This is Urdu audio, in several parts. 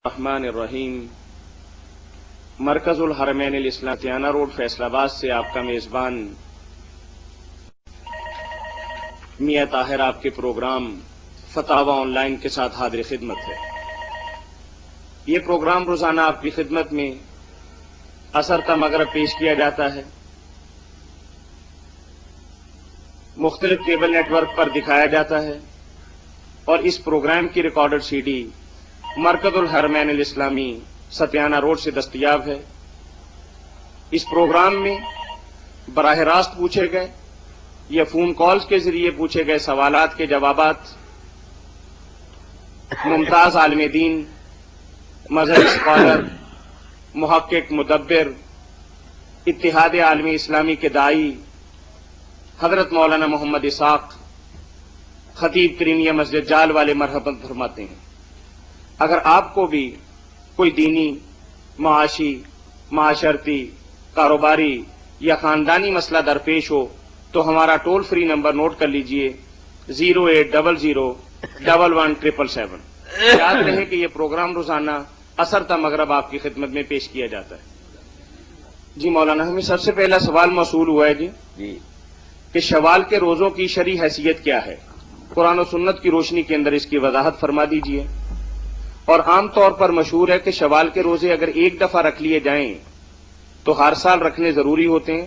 الرحمن الرحیم مرکز الحرمین الاسلام تیانہ روڈ فیصل آباد سے آپ کا میزبان میاں طاہر آپ کے پروگرام فتاوی آن لائن کے ساتھ حاضر خدمت ہے۔ یہ پروگرام روزانہ آپ کی خدمت میں عصر تا مغرب پیش کیا جاتا ہے، مختلف کیبل نیٹ ورک پر دکھایا جاتا ہے، اور اس پروگرام کی ریکارڈڈ سی ڈی مرکز الحرمین الاسلامی ستیانہ روڈ سے دستیاب ہے۔ اس پروگرام میں براہ راست پوچھے گئے یا فون کالز کے ذریعے پوچھے گئے سوالات کے جوابات ممتاز عالم دین، مذہبی اسکالر، محقق، مدبر، اتحاد عالمی اسلامی کے داعی حضرت مولانا محمد اسحاق خطیب کرینیہ مسجد جال والے مرحبا فرماتے ہیں۔ اگر آپ کو بھی کوئی دینی، معاشی، معاشرتی، کاروباری یا خاندانی مسئلہ درپیش ہو تو ہمارا ٹول فری نمبر نوٹ کر لیجئے 080011777۔ یاد رہے کہ یہ پروگرام روزانہ عصر تا مغرب آپ کی خدمت میں پیش کیا جاتا ہے۔ جی مولانا، ہمیں سب سے پہلا سوال موصول ہوا ہے جی کہ شوال کے روزوں کی شرعی حیثیت کیا ہے؟ قرآن و سنت کی روشنی کے اندر اس کی وضاحت فرما دیجئے۔ اور عام طور پر مشہور ہے کہ شوال کے روزے اگر ایک دفعہ رکھ لیے جائیں تو ہر سال رکھنے ضروری ہوتے ہیں،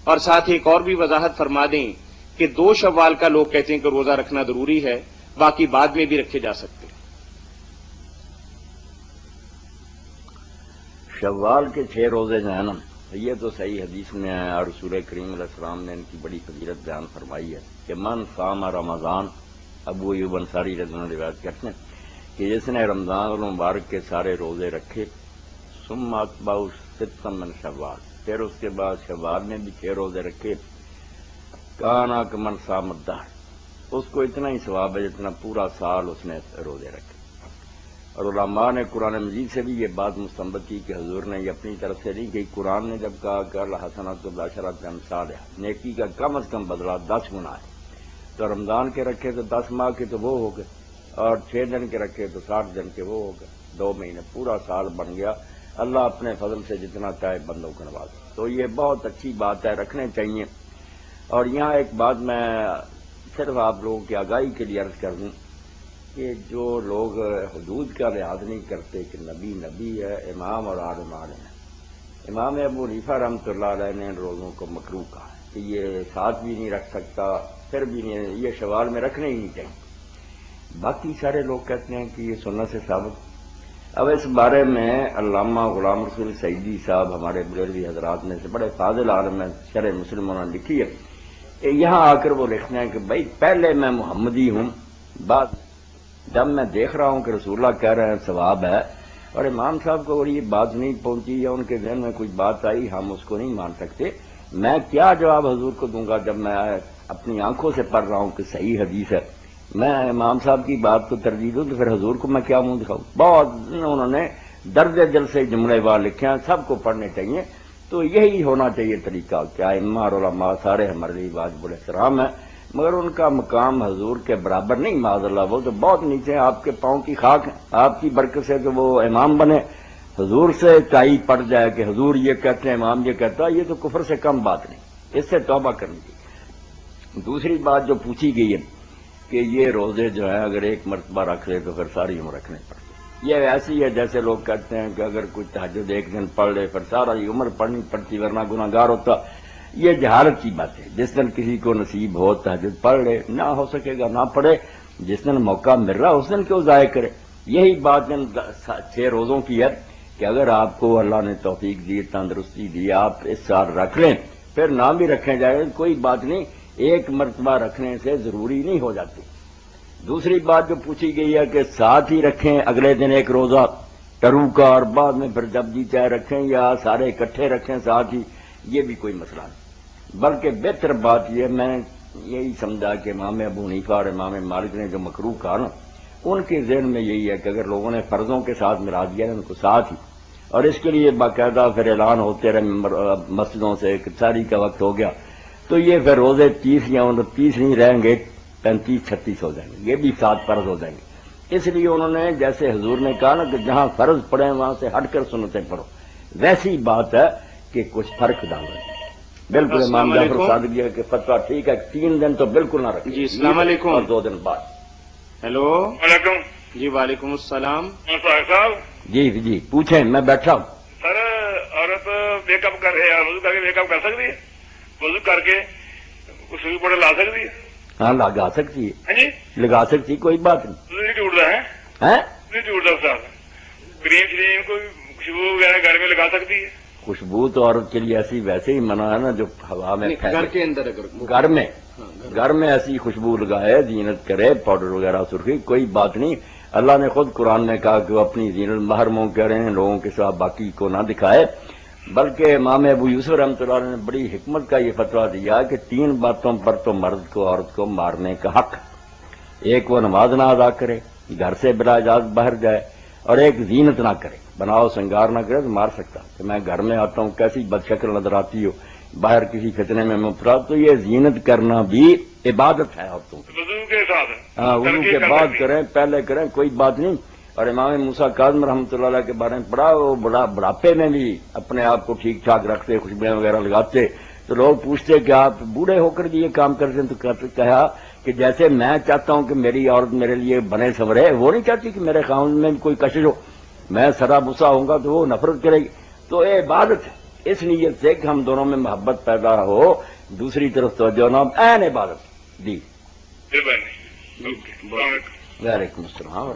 اور ساتھ ایک اور بھی وضاحت فرما دیں کہ 2 شوال کا لوگ کہتے ہیں کہ روزہ رکھنا ضروری ہے، باقی بعد میں بھی رکھے جا سکتے ہیں۔ شوال کے 6 روزے جو ہیں نا، یہ تو صحیح حدیث میں ہے، اور رسول کریم علیہ السلام نے ان کی بڑی فضیلت بیان فرمائی ہے کہ من صام رمضان، ابو ایوب انصاری رضی اللہ عنہ روایت کرتے ہیں کہ جس نے رمضان المبارک کے سارے روزے رکھے، ثم اتبعہ ستا من شوال، پھر اس کے بعد شوال میں بھی 6 روزے رکھے، کانا کمن صام الدہر، اس کو اتنا ہی ثواب ہے جتنا پورا سال اس نے روزے رکھے۔ اور علماء نے قرآن مجید سے بھی یہ بات مستنبط کی کہ حضور نے یہ اپنی طرف سے نہیں کہ قرآن نے جب کہا کہ الحسنۃ بعشرۃ امثالھا، نیکی کا کم از کم بدلہ 10 گنا ہے، تو رمضان کے رکھے تو 10 ماہ کے تو وہ ہو گئے، اور 6 دن کے رکھے تو 60 دن کے وہ ہو گئے، 2 مہینے، پورا سال بن گیا۔ اللہ اپنے فضل سے جتنا چاہے بندوں کو نوازے، تو یہ بہت اچھی بات ہے، رکھنے چاہیے۔ اور یہاں ایک بات میں صرف آپ لوگوں کی آگاہی کے لیے عرض کر دوں کہ جو لوگ حدود کا لحاظ نہیں کرتے کہ نبی نبی ہے، امام اور عالم عالم ہے، امام ابو حنیفہ رحمۃ اللہ علیہ نے ان روزوں کو مکروہ کہا کہ یہ ساتھ بھی نہیں رکھ سکتا، پھر بھی نہیں، یہ شوال میں رکھنے ہی نہیں چاہیے۔ باقی سارے لوگ کہتے ہیں کہ یہ سنت سے ثابت۔ اب اس بارے میں علامہ غلام رسول سعیدی صاحب، ہمارے بریلوی حضرات میں سے بڑے فاضل عالم ہیں، شرح مسلم انہوں نے لکھی ہے کہ یہاں آ کر وہ لکھتے ہیں کہ بھائی پہلے میں محمدی ہوں، بعد جب میں دیکھ رہا ہوں کہ رسول اللہ کہہ رہے ہیں ثواب ہے، اور امام صاحب کو اگر یہ بات نہیں پہنچی یا ان کے ذہن میں کوئی بات آئی، ہم اس کو نہیں مان سکتے۔ میں کیا جواب حضور کو دوں گا جب میں اپنی آنکھوں سے پڑھ رہا ہوں کہ صحیح حدیث ہے؟ میں امام صاحب کی بات کو ترجیح دوں تو پھر حضور کو میں کیا منہ دکھاؤں؟ بہت انہوں نے درد دل سے جملے وار لکھے ہیں، سب کو پڑھنے چاہیے۔ تو یہی ہونا چاہیے طریقہ، کیا ائمہ اور علماء سارے ہمارے لیے واجب الاحترام ہیں، مگر ان کا مقام حضور کے برابر نہیں، معاذ اللہ، وہ تو بہت نیچے ہیں، آپ کے پاؤں کی خاک ہیں، آپ کی برکت سے کہ وہ امام بنے، حضور سے چائی پڑ جائے کہ حضور یہ کہتے ہیں، امام یہ کہتا ہے، یہ تو کفر سے کم بات نہیں، اس سے توبہ کرنی چاہیے۔ دوسری بات جو پوچھی گئی ہے کہ یہ روزے جو ہیں اگر ایک مرتبہ رکھ لے تو پھر ساری عمر رکھنے پڑتے، یہ ایسی ہے جیسے لوگ کہتے ہیں کہ اگر کوئی تہجد ایک دن پڑھ لے پھر سارا عمر پڑھنی پڑتی ورنہ گناہگار ہوتا۔ یہ جہالت کی بات ہے، جس دن کسی کو نصیب ہو تہجد پڑھ لے، نہ ہو سکے گا نہ پڑھے، جس دن موقع مل رہا اس دن کیوں ضائع کرے۔ یہی بات ان 6 روزوں کی ہے کہ اگر آپ کو اللہ نے توفیق دی، تندرستی دی، آپ اس سال رکھ لیں، پھر نہ بھی رکھیں جائے کوئی بات نہیں، ایک مرتبہ رکھنے سے ضروری نہیں ہو جاتی۔ دوسری بات جو پوچھی گئی ہے کہ ساتھ ہی رکھیں اگلے دن ایک روزہ ٹرو کا اور بعد میں پھر جب جی چاہے رکھیں، یا سارے اکٹھے رکھیں ساتھ ہی، یہ بھی کوئی مسئلہ نہیں، بلکہ بہتر بات یہ میں نے یہی سمجھا کہ امام ابو حنیفہ اور امام مالک نے جو مکروہ کہا نا، ان کے ذہن میں یہی ہے کہ اگر لوگوں نے فرضوں کے ساتھ ملا دیا ان کو ساتھ ہی، اور اس کے لیے باقاعدہ پھر اعلان ہوتے رہے مسجدوں سے کہ ساری کا وقت ہو گیا، تو یہ پھر روزے 30 یا 29 نہیں رہیں گے، 35-36 ہو جائیں گے، یہ بھی 7 فرض ہو جائیں گے۔ اس لیے انہوں نے جیسے حضور نے کہا نا کہ جہاں فرض پڑے وہاں سے ہٹ کر سنتیں پڑھو، ویسی بات ہے کہ کچھ فرق ڈالنا ہے۔ بالکل امام جعفر صادق کے فتویٰ ٹھیک ہے، 3 دن تو بالکل نہ رکھیں جی السلام علیکم، اور 2 دن بعد۔ ہیلو وعلیکم جی وعلیکم السلام، صاحب جی پوچھیں، میں بیٹھا ہوں۔ سر عورت میک اپ وضو کر کے میک اپ کر سکتی ہے؟ وضو کر کے سوئی پاؤڈر لا سکتی ہے؟ ہاں لگا سکتی ہے، ہاں جی، لگا سکتی، کوئی بات نہیں نہیں ٹوٹتا ہے، ہے۔ نہیں ٹوٹتا صاحب، کریم شریم کوئی خوشبو وغیرہ گھر میں لگا سکتی ہے؟ خوشبو تو عورت کے لیے ایسی ویسے ہی منع ہے نا جو ہوا میں پھیلے۔ گھر کے اندر اگر گھر میں ایسی خوشبو لگائے، زینت کرے، پاؤڈر وغیرہ سرخی، کوئی بات نہیں۔ اللہ نے خود قرآن میں کہا کہ وہ اپنی زینت محرموں کہہ رہے ہیں لوگوں کے ساتھ باقی کو نہ دکھائے، بلکہ امام ابو یوسف رحمۃ اللہ علیہ نے بڑی حکمت کا یہ فتویٰ دیا کہ 3 باتوں پر تو مرد کو عورت کو مارنے کا حق ہے۔ ایک وہ نماز نہ ادا کرے، گھر سے بلا اجازت باہر جائے، اور ایک زینت نہ کرے، بناؤ سنگار نہ کرے تو مار سکتا کہ میں گھر میں آتا ہوں کیسی بدشکل نظر آتی ہو، باہر کسی فتنے میں مبتلا، تو یہ زینت کرنا بھی عبادت ہے عورتوں کی۔ وضو کے ساتھ ہاں وضو کے بعد کریں، پہلے کریں، کوئی بات نہیں۔ اور امام موسیٰ کاظم رحمۃ اللہ علیہ کے بارے میں پڑھا، وہ بڑھاپے میں بھی اپنے آپ کو ٹھیک ٹھاک رکھتے، خوشبوئیں وغیرہ لگاتے، تو لوگ پوچھتے کہ آپ بوڑھے ہو کر بھی یہ کام کرتے ہیں؟ تو کہا کہ جیسے میں چاہتا ہوں کہ میری عورت میرے لیے بنے سنورے، وہ نہیں چاہتی کہ میرے خاوند میں کوئی کشش ہو، میں سرا بسا ہوں گا تو وہ نفرت کرے گی۔ تو یہ عبادت ہے، اس نیت سے کہ ہم دونوں میں محبت پیدا ہو، دوسری طرف توجہ نہ، عین عبادت۔ جی وعلیکم السلام۔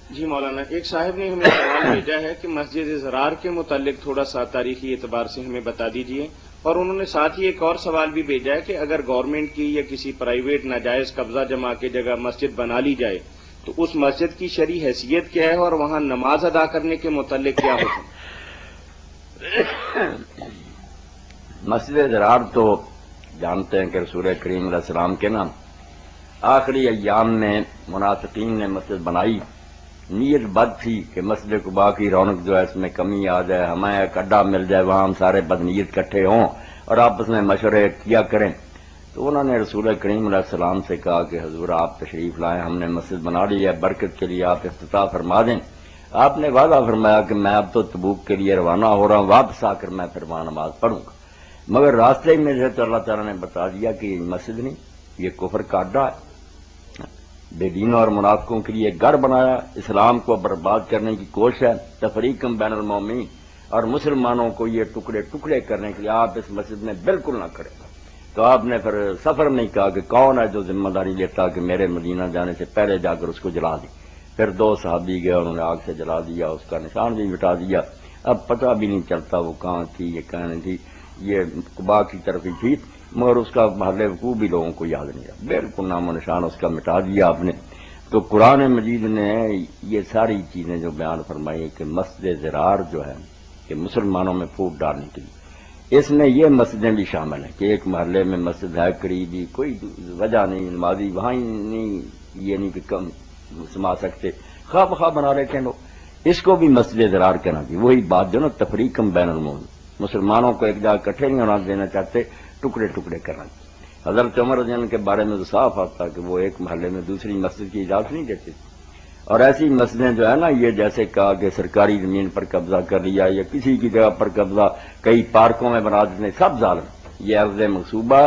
جی مولانا، ایک صاحب نے ہمیں سوال بھیجا ہے کہ مسجد زرار کے متعلق تھوڑا سا تاریخی اعتبار سے ہمیں بتا دیجئے، اور انہوں نے ساتھ ہی ایک اور سوال بھی بھیجا ہے کہ اگر گورنمنٹ کی یا کسی پرائیویٹ ناجائز قبضہ جمع کی جگہ مسجد بنا لی جائے تو اس مسجد کی شرعی حیثیت کیا ہے، اور وہاں نماز ادا کرنے کے متعلق کیا حکم؟ مسجد زرار تو جانتے ہیں کہ رسول کریم علیہ السلام کے نام آخری ایام میں منافقین نے مسجد بنائی، نیت بد تھی کہ مسجد قباء کی رونق جو ہے اس میں کمی آ جائے، ہمیں ایک اڈا مل جائے، وہاں ہم سارے بد نیت اکٹھے ہوں اور آپس میں مشورے کیا کریں۔ تو انہوں نے رسول کریم علیہ السلام سے کہا کہ حضور آپ تشریف لائیں، ہم نے مسجد بنا لی ہے، برکت کے لیے آپ افتتاح فرما دیں۔ آپ نے وعدہ فرمایا کہ میں اب تو تبوک کے لیے روانہ ہو رہا ہوں، واپس آ کر میں پھر وہاں نماز پڑھوں گا، مگر راستے میں جو ہے تو اللہ تعالیٰ نے بتا دیا کہ یہ مسجد نہیں، یہ کفر کا اڈا ہے، بے دینوں اور منافقوں کے لیے گھر بنایا، اسلام کو برباد کرنے کی کوشش ہے، تفریقاً بین المومنین، اور مسلمانوں کو یہ ٹکڑے ٹکڑے کرنے کے لیے آپ اس مسجد میں بالکل نہ کریں۔ تو آپ نے پھر سفر میں کہا کہ کون ہے جو ذمہ داری لیتا کہ میرے مدینہ جانے سے پہلے جا کر اس کو جلا دی۔ پھر 2 صحابی گئے، انہوں نے آگ سے جلا دیا، اس کا نشان بھی مٹا دیا، اب پتہ بھی نہیں چلتا وہ کہاں تھی، یہ کہاں نہیں تھی، یہ قباء کی طرف ہی تھی، مگر اس کا محل وقوع بھی لوگوں کو یاد نہیں رہا، بالکل نام و نشان اس کا مٹا دیا آپ نے۔ تو قرآن مجید نے یہ ساری چیزیں جو بیان فرمائی کہ مسجد زرار جو ہے کہ مسلمانوں میں پھوٹ ڈالنے کے لیے، اس میں یہ مسجدیں بھی شامل ہیں کہ ایک محلے میں مسجد ہے قریبی، کوئی وجہ نہیں، نمازی وہاں ہی نہیں، یہ نہیں کہ کم سما سکتے، خواہ بخواہ بنا لیتے ہیں لوگ، اس کو بھی مسجد زرار کہنا چاہیے۔ وہی بات جو نا تفریقاً بین المومنین، مسلمانوں کو ایک جگہ اکٹھے نہیں ہونا دینا چاہتے، ٹکڑے ٹکڑے کرنا چاہتے۔ حضرت عمر رضی اللہ عنہ کے بارے میں تو صاف آتا کہ وہ ایک محلے میں دوسری مسجد کی اجازت نہیں دیتے، اور ایسی مسجدیں جو ہے نا، یہ جیسے کہا کہ سرکاری زمین پر قبضہ کر لیا یا کسی کی جگہ پر قبضہ کئی پارکوں میں بنا دیتے، سب ظالم، یہ عرض منصوبہ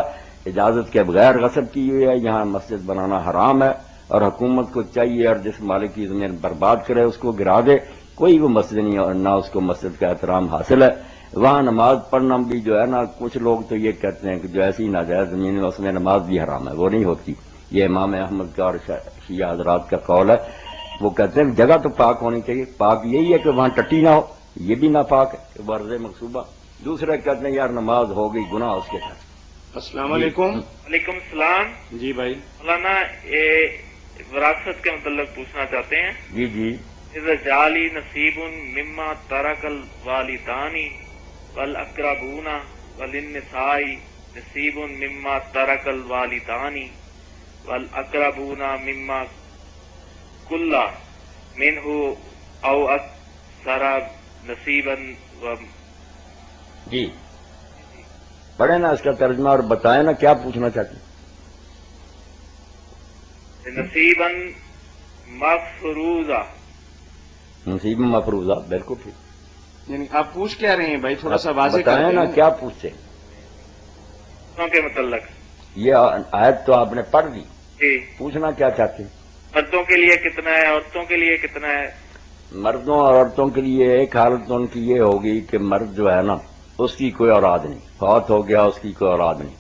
اجازت کے بغیر غصب کی ہوئی ہے، یہاں مسجد بنانا حرام ہے، اور حکومت کو چاہیے اور جس مالک کی زمین برباد کرے اس کو گرا دے، کوئی وہ مسجد نہیں، نہ اس کو مسجد کا احترام حاصل ہے۔ وہاں نماز پڑھنا بھی جو ہے نا، کچھ لوگ تو یہ کہتے ہیں کہ جو ایسی ناجائز زمین ہے اس میں نماز بھی حرام ہے، وہ نہیں ہوتی، یہ امام احمد کا اور شیعہ حضرات کا قول ہے۔ وہ کہتے ہیں جگہ تو پاک ہونی چاہیے، پاک یہی ہے کہ وہاں ٹٹی نہ ہو، یہ بھی ناپاک ہے کہ ورز منصوبہ۔ دوسرے کہتے ہیں یار نماز ہو گئی، گناہ اس کے ساتھ۔ السلام علیکم۔ وعلیکم السلام۔ جی بھائی مولانا وراثت کے متعلق پوچھنا چاہتے ہیں۔ جی الرجال نصیب مما ترک الوالدان والاقربون وللنساء نصیب مما ترک الوالدان والاقربون مما کل منہ او اکثر نصیبا جی پڑھیں نا اس کا ترجمہ اور بتائیں نا کیا پوچھنا چاہتے ہیں۔ نصیبا مفروضہ نصیب مفروضہ، بالکل ٹھیک. یعنی آپ پوچھ کیا رہے ہیں بھائی، تھوڑا سا واضح بتائیں کریں نا کیا پوچھتے. کے متعلق. یہ آیت تو آپ نے پڑھ لی، جی. پوچھنا کیا چاہتے ہیں؟ مردوں کے لیے کتنا ہے، عورتوں کے لیے کتنا ہے؟ مردوں اور عورتوں کے لیے ایک حالت تو ان کی یہ ہوگی کہ مرد جو ہے نا اس کی کوئی اولاد نہیں، فوت ہو گیا اس کی کوئی اولاد نہیں،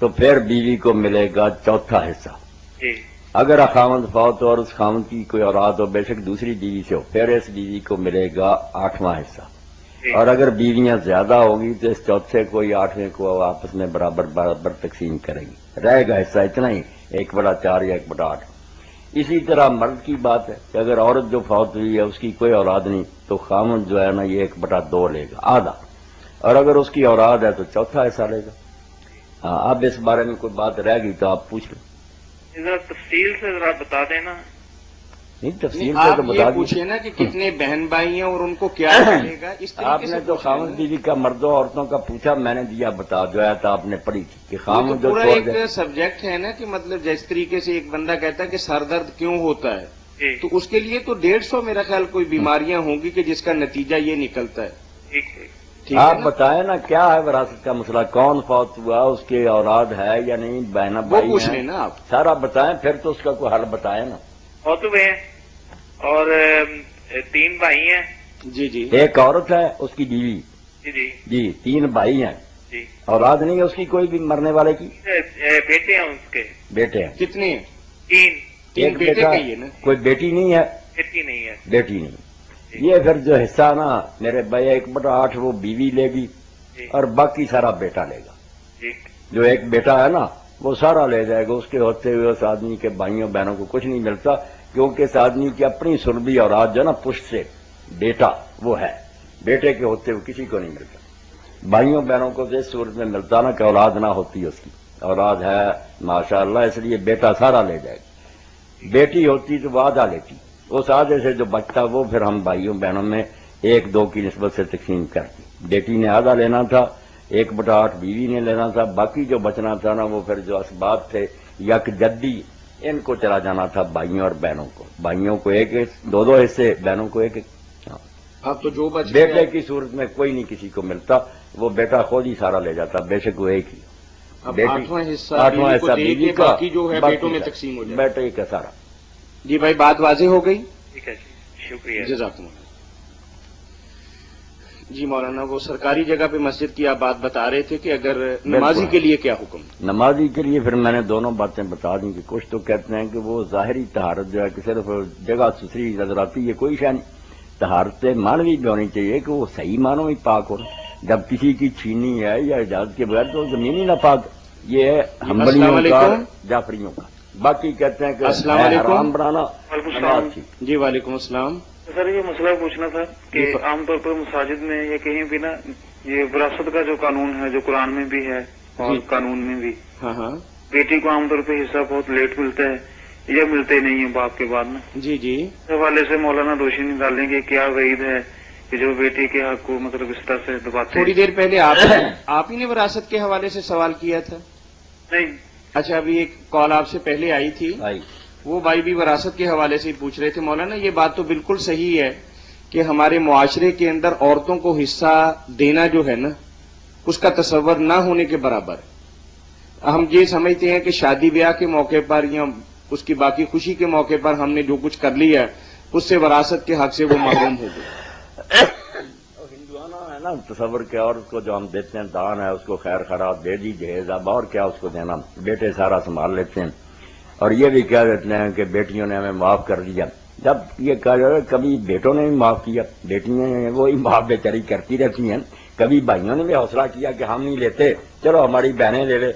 تو پھر بیوی کو ملے گا چوتھا حصہ. جی. اگر خاوند فوت ہو اور اس خاوند کی کوئی اولاد ہو، بے شک دوسری بیوی سے ہو، پھر اس بیوی کو ملے گا 8واں حصہ. جی. اور اگر بیویاں زیادہ ہوگی تو اس چوتھے کو یا 8ویں کو آپس میں برابر برابر تقسیم کرے گی، رہے گا حصہ اتنا ہی، 1/4 یا 1/8. اسی طرح مرد کی بات ہے کہ اگر عورت جو فوت ہوئی ہے اس کی کوئی اولاد نہیں تو خاوند جو ہے نا یہ 1/2 لے گا، آدھا. اور اگر اس کی اولاد ہے تو چوتھا حصہ لے گا. ہاں، اب اس بارے میں کوئی بات رہ گئی تو آپ پوچھ لیں. ذرا تفصیل سے ذرا بتا دینا. نہیں، تفصیل نہیں، سے آپ تو یہ بتا پوچھیں نا کہ کتنے بہن بھائی ہیں اور ان کو کیا ملے گا، اس آپ طریقے نے سے تو پوچھیں خاوند نا. بیوی کا مردوں عورتوں کا پوچھا، میں نے دیا بتا جو ہے تو آپ نے پڑھی تھی کہ یہ تو خاوند جو پورا چھوڑ ایک دے. سبجیکٹ ہے نا کہ مطلب جس طریقے سے ایک بندہ کہتا ہے کہ سر درد کیوں ہوتا ہے، جی. تو اس کے لیے تو 150 میرا خیال کوئی بیماریاں ہوں گی کہ جس کا نتیجہ یہ نکلتا ہے. ٹھیک ہے. ٹھیک ہے آپ نا؟ بتائیں نا کیا ہے وراثت کا مسئلہ، کون فوت ہوا، اس کے اولاد ہے یا نہیں، بہن وہ بھائی پوچھ ہیں، لیں نا آپ. سارا بتائیں، پھر تو اس کا کوئی حل بتائیں نا. بہت ہوئے ہیں اور 3 بھائی ہیں. جی جی. ایک عورت ہے اس کی بیوی، جی. جی. جی 3 بھائی ہیں، جی. اولاد نہیں ہے اس کی کوئی بھی مرنے والے کی، بیٹے ہیں اس کے بیٹے ہیں. کتنے ہیں؟ 3. 3 ایک بیٹے بیٹا، کہیے نا. کوئی بیٹی نہیں ہے، بیٹی نہیں ہے. بیٹی نہیں. یہ پھر جو حصہ نا میرے بھائی 1/8 وہ بیوی لے گی جی. اور باقی سارا بیٹا لے گا. جی. جو ایک بیٹا ہے نا وہ سارا لے جائے گا، اس کے ہوتے ہوئے اس آدمی کے بھائیوں بہنوں کو کچھ نہیں ملتا، کیونکہ اس آدمی کی اپنی سربی اولاد جو ہے نا پشت سے بیٹا وہ ہے، بیٹے کے ہوتے ہوئے کسی کو نہیں ملتا. بھائیوں بہنوں کو اس صورت میں ملتا نا کہ اولاد نہ ہوتی، اس کی اولاد ہے ماشاءاللہ، اس لیے بیٹا سارا لے جائے گا. بیٹی ہوتی تو وہ آدھا لیتی، اس آدھے سے جو بچتا وہ پھر ہم بھائیوں بہنوں میں 1-2 کی نسبت سے تقسیم کرتی. بیٹی نے آدھا لینا تھا، 1/8 بیوی نے لینا تھا، باقی جو بچنا تھا نا وہ پھر جو اسباب تھے یک جدی ان کو چلا جانا تھا بھائیوں اور بہنوں کو. بھائیوں کو 2 حصے، بہنوں کو 1. اب تو جو بچ بیٹے گیا، کی صورت میں کوئی نہیں کسی کو ملتا، وہ بیٹا خود ہی سارا لے جاتا، بے شک وہ ایک ہی. اب بیٹی 8واں حصہ 8واں بیوی کو حصہ دے بیوی کے کا، باقی جو ہے باقی بیٹوں میں کا تقسیم ہو جائے. بیٹے کا سارا. جی بھائی، بات واضح ہو گئی. ٹھیک ہے جی. شکریہ. جزاکم اللہ. جی مولانا، وہ سرکاری جگہ پہ مسجد کی آپ بات بتا رہے تھے کہ اگر نمازی کے لیے کیا حکم؟ نمازی کے لیے پھر میں نے دونوں باتیں بتا دیں کہ کچھ تو کہتے ہیں کہ وہ ظاہری طہارت جو ہے کہ صرف جگہ ستھری نظر آتی ہے، کوئی شے نہیں. طہارت مانوی بھی ہونی چاہیے کہ وہ صحیح معنوں میں پاک ہو. جب کسی کی چھینی ہے یا اجازت کے بغیر تو زمینی ناپاک، یہ ہے السلام ہمبلیوں کا، علیکم. جعفریوں کا. باقی کہتے ہیں کہ السلام ہے علیکم. حرام بنانا وعلیکم نماز السلام. کی. جی وعلیکم السلام. سر یہ مسئلہ پوچھنا تھا کہ عام طور پر مساجد میں یا کہیں بھی نا یہ وراثت کا جو قانون ہے جو قرآن میں بھی ہے اور جی. قانون میں بھی، ہاں ہاں. بیٹی کو عام طور پہ حصہ بہت لیٹ ملتا ہے یا ملتے ہی نہیں ہے باپ کے بعد نا. جی جی. اس حوالے سے مولانا روشنی ڈالیں گے کیا وعید ہے کہ جو بیٹی کے حق کو مطلب اس طرح سے دباتے تھوڑی ہیں؟ دیر پہلے آپ ہی نے وراثت کے حوالے سے سوال کیا تھا. نہیں. اچھا، ابھی ایک کال آپ سے پہلے آئی تھی، بھائی وہ بھائی بھی وراثت کے حوالے سے ہی پوچھ رہے تھے. مولانا یہ بات تو بالکل صحیح ہے کہ ہمارے معاشرے کے اندر عورتوں کو حصہ دینا جو ہے نا اس کا تصور نہ ہونے کے برابر ہے. ہم یہ سمجھتے ہیں کہ شادی بیاہ کے موقع پر یا اس کی باقی خوشی کے موقع پر ہم نے جو کچھ کر لیا اس سے وراثت کے حق سے وہ محروم ہو گئے. ہندوانہ ہے نا تصور کے، اور اس کو جو ہم دیتے ہیں دان ہے اس کو خیر خیرات دے دی جہیز، اب اور کیا اس کو دینا، بیٹے سارا سنبھال لیتے ہیں. اور یہ بھی کہہ دیتے ہیں کہ بیٹیوں نے ہمیں معاف کر دیا. جب یہ کہا جائے کبھی بیٹوں نے بھی معاف کیا، بیٹیاں وہی معاف بیچاری کرتی رہتی ہیں. کبھی بھائیوں نے بھی حوصلہ کیا کہ ہم نہیں لیتے، چلو ہماری بہنیں لے لے.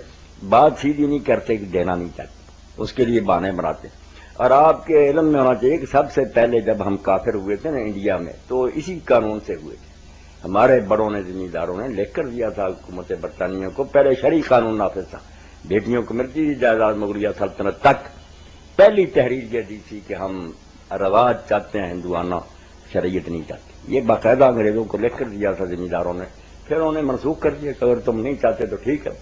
بات سیدھی نہیں کرتے کہ دینا نہیں چاہتے، اس کے لیے بہانے بناتے. اور آپ کے علم میں ہونا چاہیے کہ سب سے پہلے جب ہم کافر ہوئے تھے نا انڈیا میں تو اسی قانون سے ہوئے تھے. ہمارے بڑوں نے زمینداروں نے لکھ کر دیا تھا حکومت برطانیہ کو، پہلے شرعی قانون نافذ تھا، بیٹیوں کو ملتی تھی جائیداد مغلیہ سلطنت تک. پہلی تحریر یہ دی تھی کہ ہم رواج چاہتے ہیں ہندوانہ، شریعت نہیں چاہتے. یہ باقاعدہ انگریزوں کو لکھ کر دیا تھا زمینداروں نے، پھر انہوں نے منسوخ کر دیا کہ اگر تم نہیں چاہتے تو ٹھیک ہے.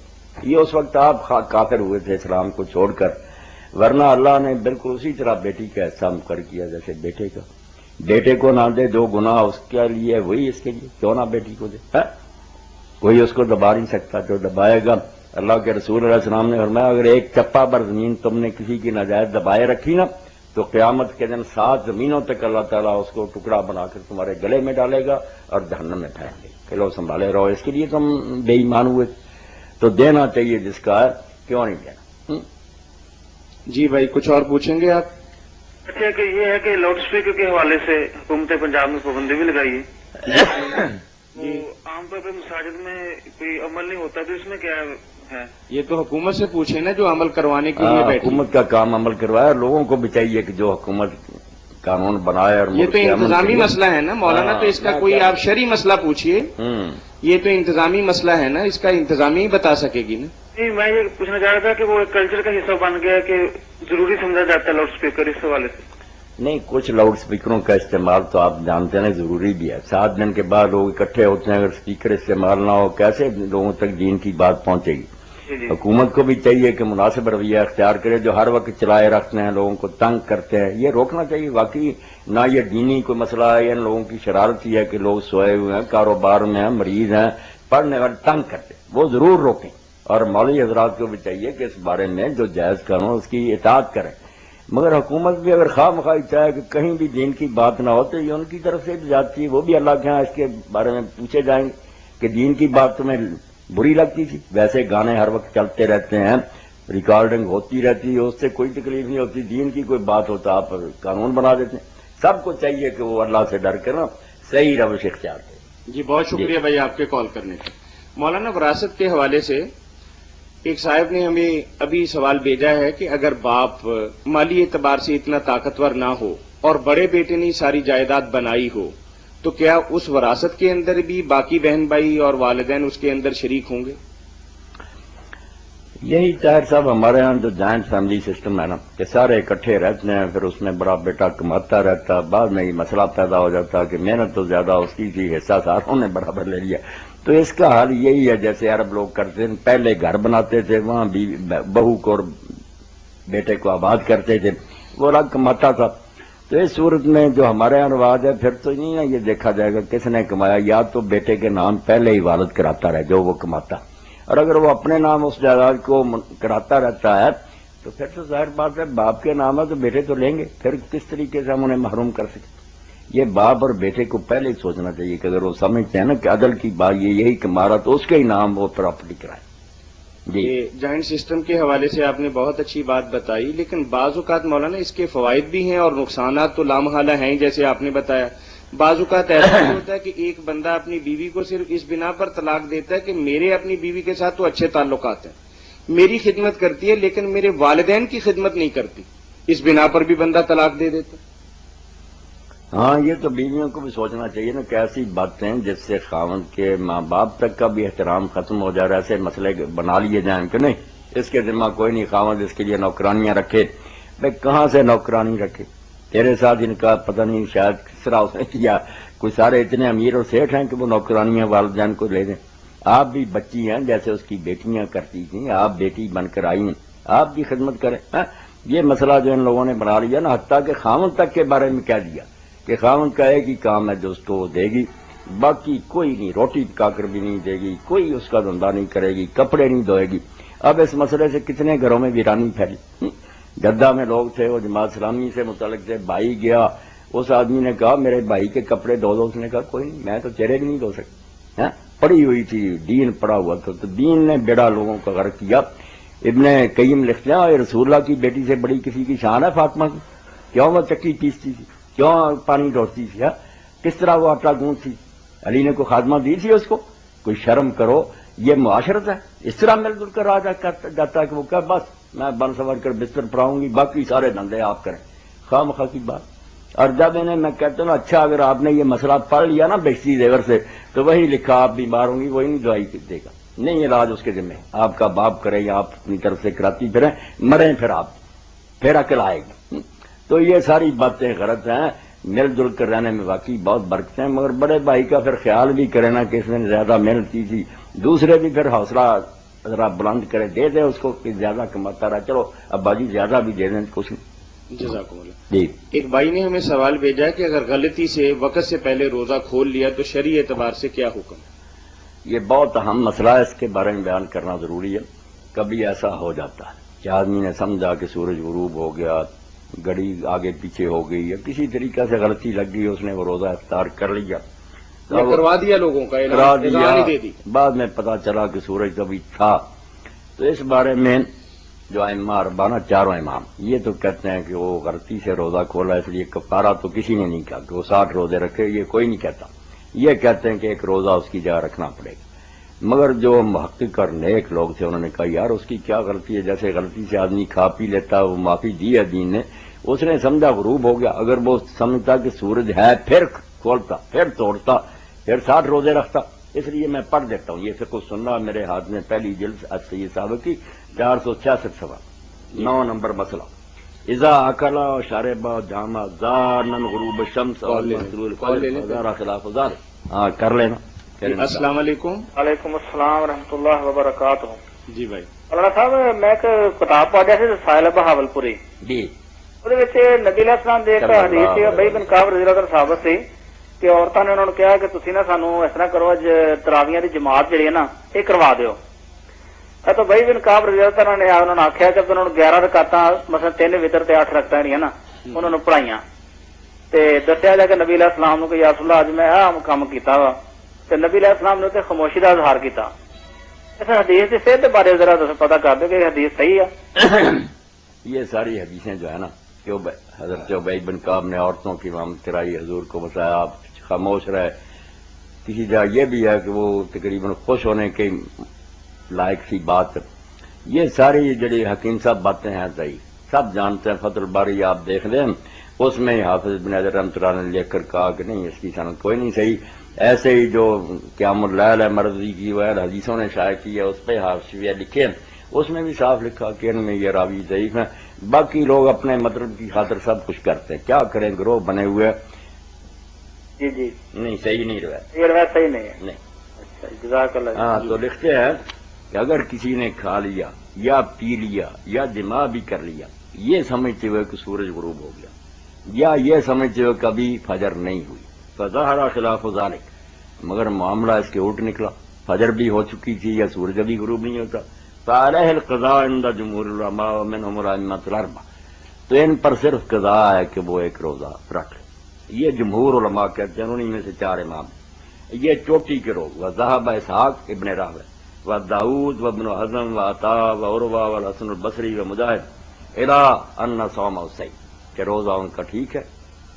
یہ اس وقت آپ کافر ہوئے تھے اسلام کو چھوڑ کر. ورنہ اللہ نے بالکل اسی طرح بیٹی کا حصہ مقرر کیا جیسے بیٹے کا. بیٹے کو نہ دے جو گناہ اس کے لیے وہی اس کے لیے، کیوں نہ بیٹی کو دے؟ کوئی اس کو دبا نہیں سکتا، جو دبائے گا. اللہ کے رسول علیہ السلام نے فرمایا اگر ایک چپا بر زمین تم نے کسی کی ناجائز دبائے رکھی نا تو قیامت کے دن 7 زمینوں تک اللہ تعالیٰ اس کو ٹکڑا بنا کر تمہارے گلے میں ڈالے گا اور جہنم میں پھینک دے گا. کہ لو سنبھالے رہو، اس کے لیے تم بے ایمان ہوئے تو دینا چاہیے جس کا ہے، کیوں نہیں دینا؟ جی بھائی کچھ اور پوچھیں گے آپ؟ اچھا کہ یہ ہے کہ لاؤڈ اسپیکر کے حوالے سے حکومت پنجاب میں پابندی بھی لگائی ہے، وہ عام طور پہ مساجد میں کوئی عمل نہیں ہوتا، تو اس میں کیا ہے؟ یہ تو حکومت سے پوچھیں نا جو عمل کروانے کے لیے بیٹھی. حکومت کا کام عمل کروایا، لوگوں کو بھی چاہیے کہ جو حکومت قانون بنائے. اور یہ تو انتظامی مسئلہ ہے نا مولانا، تو اس کا کوئی آپ شرعی مسئلہ پوچھیے. یہ تو انتظامی مسئلہ ہے نا، اس کا انتظامی ہی بتا سکے گی نا. نہیں، میں یہ پوچھنا چاہ رہا تھا کہ وہ ایک کلچر کا حصہ بن گیا کہ ضروری سمجھا جاتا ہے لاؤڈ اسپیکر، اس حوالے سے. نہیں، کچھ لاؤڈ اسپیکروں کا استعمال تو آپ جانتے ہیں ضروری بھی ہے. 7 دن کے بعد لوگ اکٹھے ہوتے ہیں، اگر اسپیکر استعمال نہ ہو کیسے لوگوں تک دین کی بات پہنچے گی؟ حکومت کو بھی چاہیے کہ مناسب رویہ اختیار کرے. جو ہر وقت چلائے رکھتے ہیں، لوگوں کو تنگ کرتے ہیں، یہ روکنا چاہیے. واقعی نہ یہ دینی کوئی مسئلہ ہے، یا لوگوں کی شرارت ہی ہے کہ لوگ سوئے ہوئے ہیں، کاروبار میں ہیں، مریض ہیں، پڑھنے والے تنگ کرتے ہیں، وہ ضرور روکیں. اور مولوی حضرات کو بھی چاہیے کہ اس بارے میں جو جائز قانون اس کی اطاعت کریں. مگر حکومت بھی اگر خواہ مخواہ چاہے کہ کہیں بھی دین کی بات نہ ہو تو یہ ان کی طرف سے جاتی ہے، وہ بھی اللہ کے ہاں اس کے بارے میں پوچھے جائیں گے کہ دین کی بات تمہیں بری لگتی تھی. ویسے گانے ہر وقت چلتے رہتے ہیں، ریکارڈنگ ہوتی رہتی ہے، اس سے کوئی تکلیف نہیں ہوتی. دین کی کوئی بات ہوتا آپ قانون بنا دیتے ہیں. سب کو چاہیے کہ وہ اللہ سے ڈر کر نا صحیح روش اختیار کرے. جی بہت شکریہ بھائی آپ کے کال کرنے کا. مولانا وراثت کے حوالے سے ایک صاحب نے ہمیں ابھی سوال بھیجا ہے کہ اگر باپ مالی اعتبار سے اتنا طاقتور نہ ہو اور بڑے بیٹے نے ساری جائیداد بنائی ہو تو کیا اس وراثت کے اندر بھی باقی بہن بھائی اور والدین اس کے اندر شریک ہوں گے؟ یہی طاہر صاحب ہمارے یہاں جو جوائنٹ فیملی سسٹم ہے نا کہ سارے اکٹھے رہتے ہیں، پھر اس میں بڑا بیٹا کماتا رہتا، بعد میں یہ مسئلہ پیدا ہو جاتا کہ محنت تو زیادہ اس کی تھی، حصہ ساروں نے برابر لے لیا. تو اس کا حل یہی ہے جیسے عرب لوگ کرتے ہیں، پہلے گھر بناتے تھے، وہاں بہو کو اور بیٹے کو آباد کرتے تھے، وہ الگ کماتا تھا. تو اس صورت میں جو ہمارے یہاں رواج ہے پھر تو نہیں ہے یہ دیکھا جائے گا کس نے کمایا، یا تو بیٹے کے نام پہلے ہی والد کراتا رہے جو وہ کماتا، اور اگر وہ اپنے نام اس جائیداد کو کراتا رہتا ہے تو پھر تو ظاہر بات ہے باپ کے نام ہے تو بیٹے تو لیں گے. پھر کس طریقے سے ہم انہیں محروم کر سکتے؟ یہ باپ اور بیٹے کو پہلے ہی سوچنا چاہیے کہ اگر وہ سمجھتے ہیں نا کہ عدل کی بات یہی کمارا تو اس کے ہی نام وہ پراپرٹی کرائے. جی جوائنٹ سسٹم کے حوالے سے آپ نے بہت اچھی بات بتائی، لیکن بعض اوقات مولانا اس کے فوائد بھی ہیں اور نقصانات تو لامحالہ ہیں جیسے آپ نے بتایا. بعض اوقات ایسا بھی ہوتا ہے کہ ایک بندہ اپنی بیوی کو صرف اس بنا پر طلاق دیتا ہے کہ میرے اپنی بیوی کے ساتھ تو اچھے تعلقات ہیں، میری خدمت کرتی ہے لیکن میرے والدین کی خدمت نہیں کرتی، اس بنا پر بھی بندہ طلاق دے دیتا. ہاں، یہ تو بیویوں کو بھی سوچنا چاہیے نا کہ ایسی باتیں جس سے خاوند کے ماں باپ تک کا بھی احترام ختم ہو جا رہا ہے، ایسے مسئلے بنا لیے جائیں کہ نہیں اس کے ذمہ کوئی نہیں، خاوند اس کے لیے نوکرانیاں رکھے. بھائی کہاں سے نوکرانی رکھے؟ تیرے ساتھ ان کا پتہ نہیں شاید کس طرح اس نے کیا، کوئی سارے اتنے امیر اور سیٹھ ہیں کہ وہ نوکرانیاں والدین کو لے دیں. آپ بھی بچی ہیں جیسے اس کی بیٹیاں کرتی تھیں، آپ بیٹی بن کر آئی ہیں، آپ بھی خدمت کریں. یہ مسئلہ جو ان لوگوں نے بنا لیا نا، حتیٰ کہ خاوند تک کے بارے میں کہہ دیا کہ خاوند کا ایک ہی کام ہے جو اس کو دے گی، باقی کوئی نہیں، روٹی پکا کر بھی نہیں دے گی، کوئی اس کا دھندا نہیں کرے گی، کپڑے نہیں دھوئے گی. اب اس مسئلے سے کتنے گھروں میں ویرانی پھیلی. جدہ میں لوگ تھے، وہ جماعت اسلامی سے متعلق تھے، بھائی گیا، اس آدمی نے کہا میرے بھائی کے کپڑے دھو دو. اس نے کہا کوئی نہیں، میں تو چہرے بھی نہیں دھو سکتا. پڑی ہوئی تھی، دین پڑا ہوا تھا، تو دین نے بیڑا لوگوں کا غرق کیا. ابن قیم لکھتے ہیں رسول اللہ کی بیٹی سے بڑی کسی کی شان ہے فاطمہ کی؟ کیوں وہ چکی پیستی تھی، کیوں پانی ڈھوڑتی تھی، کس طرح وہ آٹا گوندتی تھی، علی نے کوئی خادمہ دی تھی اس کو؟ کوئی شرم کرو، یہ معاشرت ہے. اس طرح مل جل کر جاتا ہے کہ وہ کہ بس میں بن سنور کر بستر پڑاؤں گی، باقی سارے دھندے آپ کریں. خواہ مخواہ کی بات. اور جب انہیں میں کہتا ہوں اچھا اگر آپ نے یہ مسئلہ پڑھ لیا نا بیشتی زیور سے تو وہی لکھا آپ بیمار ہوں گی وہی نہیں دوائی دے گا، نہیں علاج اس کے ذمہ آپ کا باپ کرے یا آپ اپنی طرف سے کراتی پھریں، مریں پھر آپ، پھر عقل آئے گی. تو یہ ساری باتیں غلط ہیں. مل جل کر رہنے میں واقعی بہت برکتیں ہیں، مگر بڑے بھائی کا پھر خیال بھی کرے نا کہ اس نے زیادہ محنت کی تھی، دوسرے بھی پھر حوصلہ ذرا بلند کرے، دے دے اس کو کہ زیادہ کماتا رہا، چلو ابا جی زیادہ بھی دے دیں کچھ نہیں. جزاکم اللہ. جی ایک بھائی نے ہمیں سوال بھیجا ہے کہ اگر غلطی سے وقت سے پہلے روزہ کھول لیا تو شرعی اعتبار سے کیا حکم ہے؟ یہ بہت اہم مسئلہ ہے، اس کے بارے میں بیان کرنا ضروری ہے. کبھی ایسا ہو جاتا ہے کہ آدمی نے سمجھا کہ سورج غروب ہو گیا، گھڑی آگے پیچھے ہو گئی یا کسی طریقے سے غلطی لگ گئی، اس نے وہ روزہ افطار کر لیا، یا کروا دیا لوگوں کا کرا اعلان دیا، ہی دے دی. بعد میں پتا چلا کہ سورج کبھی تھا. تو اس بارے میں جو ائمہ اربعہ چاروں امام یہ تو کہتے ہیں کہ وہ غلطی سے روزہ کھولا اس لیے کفارہ تو کسی نے نہیں کہا کہ وہ 60 روزے رکھے، یہ کوئی نہیں کہتا. یہ کہتے ہیں کہ ایک روزہ اس کی جگہ رکھنا پڑے گا. مگر جو محقق اور نیک لوگ تھے انہوں نے کہا یار اس کی کیا غلطی ہے، جیسے غلطی سے آدمی کھا پی لیتا، وہ معافی دی ہے دین نے. اس نے سمجھا غروب ہو گیا، اگر وہ سمجھتا کہ سورج ہے پھر کھولتا، پھر توڑتا، پھر 60 روزے رکھتا. اس لیے میں پڑھ دیتا ہوں، یہ فقہ سننا میرے ہاتھ میں پہلی جلد سید صاحب کی 466 سوال 9 نمبر مسئلہ. اذا اکلا شاربا جامع زانن غروب الشمس اور مسرور فضار خلاف ذلك. ہاں کر لینا. السلام علیکم. وعلیکم السلام ورحمۃ اللہ وبرکاتہ. جی بھائی. مولانا صاحب میں ایک کتاب پڑھ رہا سی سائل بہاولپوری، جی وہ نبی علیہ السلام دی ایک حدیث سی بئی بن کعب رضی اللہ عنہ ثابت سی کہ عورتوں نے انہوں نے کہا کہ تسی نا سانو اس طرح کرو اج تراویحاں دی جماعت جڑی ہے نا یہ کروا دیو. تو بئی بن کعب رضی اللہ عنہ نے انہوں نے آخیا کہ انہوں نے 11 رکعتاں مثلا 3 وتر تے 8 رکعتاں جڑیاں نا انہوں نے پڑھائیاں تے دسیا جا کہ نبی علیہ السلام نو کہ یا رسول اللہ اج میں آ کام کیتا وا، تے نبی علیہ السلام نے تے خاموشی دا اظہار کیتا. اس حدیث کی صحت کے بارے ذرا پتہ کر دو کہ یہ حدیث صحیح ہے. یہ ساری حدیثیں جو ہے نا کہ حضرت ابی بن کعب نے عورتوں کی امامت کرائی، حضور کو بتایا آپ خاموش رہے. کسی جگہ یہ بھی ہے کہ وہ تقریباً خوش ہونے کے لائق سی بات. یہ ساری جڑی حکیم صاحب باتیں ہیں صحیح سب جانتے ہیں. فتح الباری آپ دیکھ لیں، اس میں حافظ بن حجر رحمۃ اللہ نے لکھ کر کہا کہ نہیں اس کی سند کوئی نہیں صحیح. ایسے ہی جو قیام اللیل ہے مرضی کی وہ حدیثوں نے شائع کی ہے، اس پہ حاشیہ لکھے، اس میں بھی صاف لکھا کہ ان میں یہ راوی ضعیف ہیں. باقی لوگ اپنے مطلب کی خاطر سب کچھ کرتے ہیں، کیا کریں، گروہ بنے ہوئے. جی جی نہیں صحیح نہیں رہا، یہ روایت صحیح نہیں ہے. نہیں. اچھا جزاک اللہ. ہاں تو لکھتے ہیں کہ اگر کسی نے کھا لیا یا پی لیا یا جماع بھی کر لیا یہ سمجھتے ہوئے کہ سورج غروب ہو گیا، یا یہ سمجھتے ہوئے کبھی فجر نہیں ہوئی، فظہر خلاف ذلک، مگر معاملہ اس کے الٹ نکلا، فجر بھی ہو چکی تھی یا سورج ابھی غروب نہیں ہوتا، فعلیہ القضاء عند جمہور العلماء ومنهم الائمۃ الاربعہ. تو ان پر صرف قضاء ہے کہ وہ ایک روزہ رکھ. یہ جمہور علماء کہتے ہیں، انہیں میں سے 4 امام. یہ چوٹی کے لوگ وذهب اسحاق ابن راہوے وداؤد وابن حزم وعطاء وعروہ والحسن البصری ومجاہد الى ان صومه صحیح، کہ روزہ ان کا ٹھیک ہے،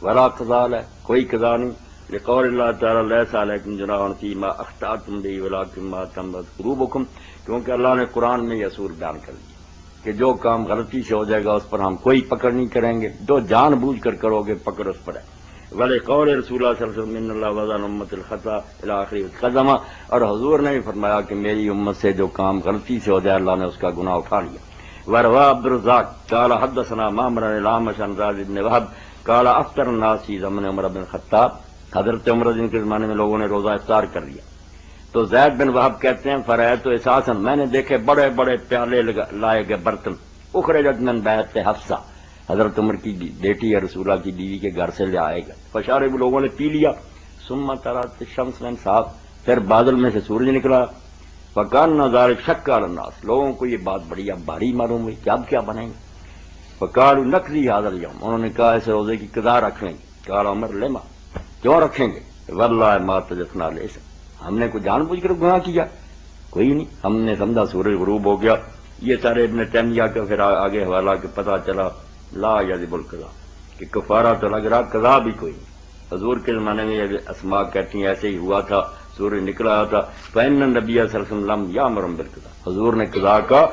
ولا قضاء ہے، کوئی قضاء نہیں. لقول اللہ تعالی لیس علیکم جناح فیما اخطأتم به ولکن ما تمت قلوبکم، کیونکہ اللہ نے قرآن میں یہ اصول بیان کر دیا کہ جو کام غلطی سے ہو جائے گا اس پر ہم کوئی پکڑ نہیں کریں گے، جو جان بوجھ کر کرو گے پکڑ اس پر ہے. ولقول رسول اللہ صلی اللہ علیہ وسلم ان اللہ وضع امت الخطا الی آخر قدمہ، اور حضور نے بھی فرمایا کہ میری امت سے جو کام غلطی سے ہو جائے اللہ نے اس کا گناہ اٹھا لیا. وروا عبد الرزاق قال حدثنا معمر عن الاعمش عن زید بن وهب قال افطر الناس فی زمن عمر بن الخطاب، حضرت عمر جن کے زمانے میں لوگوں نے روزہ افطار کر لیا. تو زید بن وہب کہتے ہیں فرأیت اساسا، میں نے دیکھے بڑے بڑے پیالے لائے گئے برتن، اخرجت من بیت حفصہ، حضرت عمر کی بیٹی ہے رسول اللہ کی بیوی کے گھر سے لے آئے گا. فشارب لوگوں نے پی لیا. ثم طلعت الشمس من صاف، پھر بادل میں سے سورج نکلا. فکان ذلک شک علی الناس، لوگوں کو یہ بات بڑی اب بھاری معلوم ہوئی کہ اب کیا بنائیں گے. فقالوا نقضی هذا اليوم، انہوں نے کہا اس روزے کی قضا رکھ لیں گے. قال عمر لما، کیوں رکھیں گے؟ واللہ ما تجسنا لیس، ہم نے کوئی جان بوجھ کر گناہ کیا کوئی نہیں، ہم نے سمجھا سورج غروب ہو گیا. یہ سارے ابن تیمیہ کا پھر آگے حوالہ کہ پتہ چلا لا یجب القضاء، کہ کفارہ تو لگ رہا قضا بھی کوئی نہیں. حضور کے زمانے میں یہ اسماء کہتی ہیں ایسے ہی ہوا تھا، سورج نکلا تھا. فإن النبی صلی اللہ علیہ وسلم لم یامر بالقضاء، حضور نے قضا کا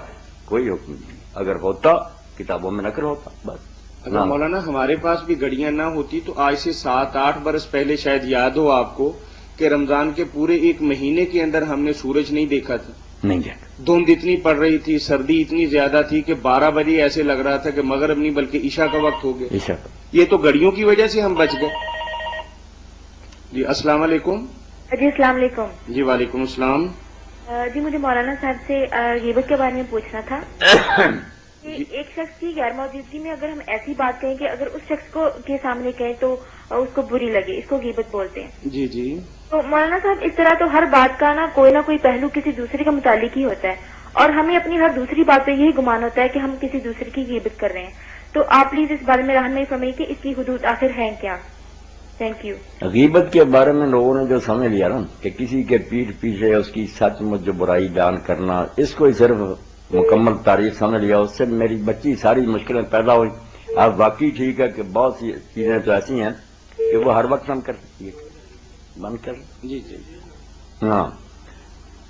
کوئی حکم نہیں، اگر ہوتا کتابوں میں نقل ہوتا بس. اگر مولانا ہمارے پاس بھی گھڑیاں نہ ہوتی تو آج سے 7-8 برس پہلے شاید یاد ہو آپ کو کہ رمضان کے پورے ایک مہینے کے اندر ہم نے سورج نہیں دیکھا تھا. نہیں دیکھا. دھند اتنی پڑ رہی تھی، سردی اتنی زیادہ تھی کہ 12 بجے ایسے لگ رہا تھا کہ مغرب نہیں بلکہ عشاء کا وقت ہو گیا. عشاء. یہ تو گھڑیوں کی وجہ سے ہم بچ گئے. جی السلام علیکم. جی السلام علیکم. جی وعلیکم السلام. جی مجھے مولانا صاحب سے غیبت کے بارے میں پوچھنا تھا کہ ایک شخص کی غیر موجودگی میں اگر ہم ایسی بات کہیں کہ اگر اس شخص کو کے سامنے کہیں تو اس کو بری لگے، اس کو غیبت بولتے ہیں. جی جی. تو مولانا صاحب اس طرح تو ہر بات کا نہ کوئی پہلو کسی دوسرے کے متعلق ہی ہوتا ہے، اور ہمیں اپنی ہر دوسری بات پہ یہی گمان ہوتا ہے کہ ہم کسی دوسرے کی غیبت کر رہے ہیں. تو آپ پلیز اس بارے میں رہنمائی فرمائیے کہ اس کی حدود آخر ہیں کیا؟ Thank you. غیبت کے بارے میں لوگوں نے جو سمجھ لیا نا کہ کسی کے پیٹھ پیچھے اس کی سچ مچ جو برائی بیان کرنا، اس کو ہی صرف مکمل تعریف سمجھ لیا. اس سے میری بچی ساری مشکلیں پیدا ہوئی. اب واقعی ٹھیک ہے کہ بہت سی چیزیں تو ایسی ہیں کہ وہ ہر وقت ہم کر سکتی ہے. بند کر. جی جی. ہاں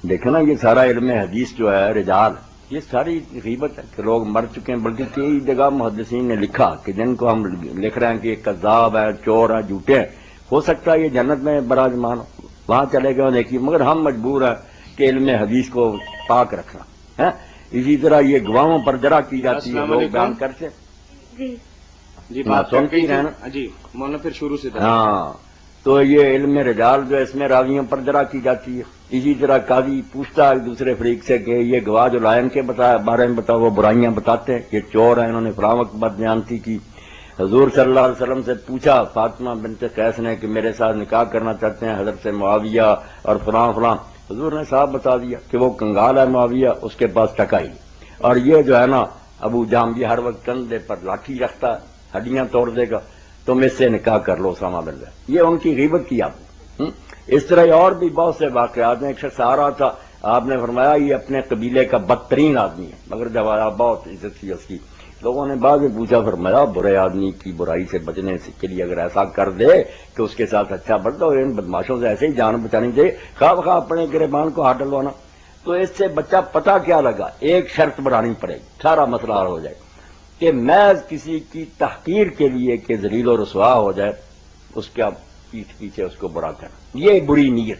دیکھیں نا، یہ سارا علم حدیث جو ہے رجال، یہ ساری غیبت ہے کہ لوگ مر چکے ہیں. بلکہ کئی جگہ محدثین نے لکھا کہ جن کو ہم لکھ رہے ہیں کہ یہ کذاب ہے، چور ہے، جھوٹے ہیں، ہو سکتا ہے یہ جنت میں براجمان ہو، وہاں چلے گئے دیکھیے، مگر ہم مجبور ہیں کہ علم حدیث کو پاک رکھنا ہے. اسی طرح یہ گواہوں پر جرا کی جاتی ہے، لوگ بیان کرتے. جی جی بات سنتی رہے نا. جی مولانا پھر شروع سے. ہاں تو یہ علم رجال جو ہے اس میں راویوں پر جرا کی جاتی ہے. اسی طرح قاضی پوچھتا ہے ایک دوسرے فریق سے کہ یہ گواہ جو لائن کے بارے میں بتاؤ، وہ برائیاں بتاتے ہیں، یہ چور ہیں، انہوں نے فلاں وقت بدزیانتی کی. حضور صلی اللہ علیہ وسلم سے پوچھا فاطمہ بنت قیس نے کہ میرے ساتھ نکاح کرنا چاہتے ہیں حضرت معاویہ اور فلاں فلاں. حضور نے صاحب بتا دیا کہ وہ کنگال ہے معاویہ، اس کے پاس ٹکائی. اور یہ جو ہے نا ابو جہل، یہ ہر وقت کندھے پر لاٹھی رکھتا ہے، ہڈیاں توڑ دے گا، تم اس سے نکاح کر لو اسامہ بن جائے. یہ ان کی غیبت کی آپ نے. اس طرح اور بھی بہت سے واقعات ہیں. ایک شخص آ رہا تھا، آپ نے فرمایا یہ اپنے قبیلے کا بدترین آدمی ہے، مگر جب آیا بہت عزت تھی اس کی. لوگوں نے بعد میں پوچھا، فرمایا برے آدمی کی برائی سے بچنے کے لیے اگر ایسا کر دے کہ اس کے ساتھ اچھا بڑھتا ہو، ان بدماشوں سے ایسے ہی جان بچانی چاہیے، خواہ بخواہ اپنے گریبان کو ہاتھ ڈلوانا. تو اس سے بچہ پتہ کیا لگا، ایک شرط بنانی پڑے گی، سارا مسئلہ حل ہو جائے کہ محض کسی کی تحقیر کے لیے کہ ذلیل و رسوا ہو جائے، اس کا پیٹھ پیچھے اس کو برا کرنا، یہ بری نیت.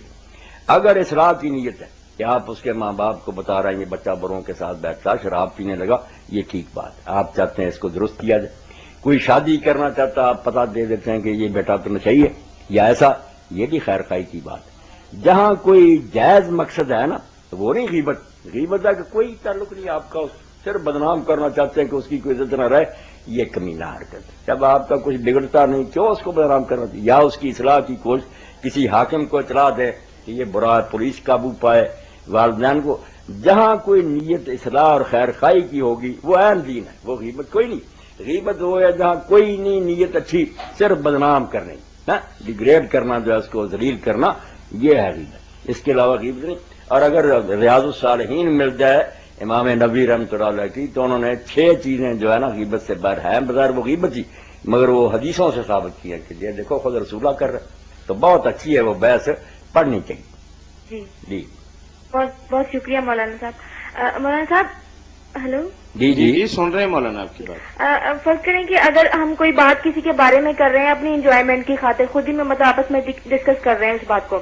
اگر اصلاح کی نیت ہے کہ آپ اس کے ماں باپ کو بتا رہے ہیں یہ بچہ بروں کے ساتھ بیٹھتا شراب پینے لگا، یہ ٹھیک بات ہے، آپ چاہتے ہیں اس کو درست کیا جائے. کوئی شادی کرنا چاہتا، آپ پتہ دے دیتے ہیں کہ یہ بیٹا تو چاہیے یا ایسا، یہ بھی خیر خواہی کی بات ہے. جہاں کوئی جائز مقصد ہے نا تو وہ نہیں غیبت. غیبت ہے کہ کوئی تعلق نہیں آپ کا، صرف بدنام کرنا چاہتے ہیں کہ اس کی کوئی عزت نہ رہے، یہ کمینہ حرکت ہے. جب آپ کا کچھ بگڑتا نہیں، کیوں اس کو بدنام کرنا چاہیے؟ یا اس کی اصلاح کی کوشش، کسی حاکم کو اطلاع دے کہ یہ برا ہے، پولیس قابو پائے، والدین کو. جہاں کوئی نیت اصلاح اور خیر خواہی کی ہوگی وہ عین دین ہے، وہ غیبت کوئی نہیں. غیبت وہ ہے جہاں کوئی نہیں نیت اچھی، صرف بدنام کرنے، ڈیگریڈ کرنا، جو ہے اس کو ذلیل کرنا، یہ ہے غیبت. اس کے علاوہ غیبت نہیں. اور اگر ریاض الصالحین مل جائے امام نبوی رحمۃ اللہ علیہ کی، تو انہوں نے 6 چیزیں جو ہے نا غیبت سے باہر ہیں، بظاہر وہ غیبت ہی مگر وہ حدیثوں سے ثابت کی ہے کہ یہ دیکھو خود رسول اللہ کر رہے. تو بہت اچھی ہے وہ بحث، پڑھنی چاہیے. جی جی بہت بہت شکریہ مولانا صاحب. مولانا صاحب ہلو. جی جی جی سن رہے ہیں مولانا آپ کی بات. فرض کریں کہ اگر ہم کوئی بات کسی کے بارے میں کر رہے ہیں اپنی انجوائمنٹ کی خاطر، خود ہی میں مطلب آپس میں ڈسکس کر رہے ہیں اس بات کو،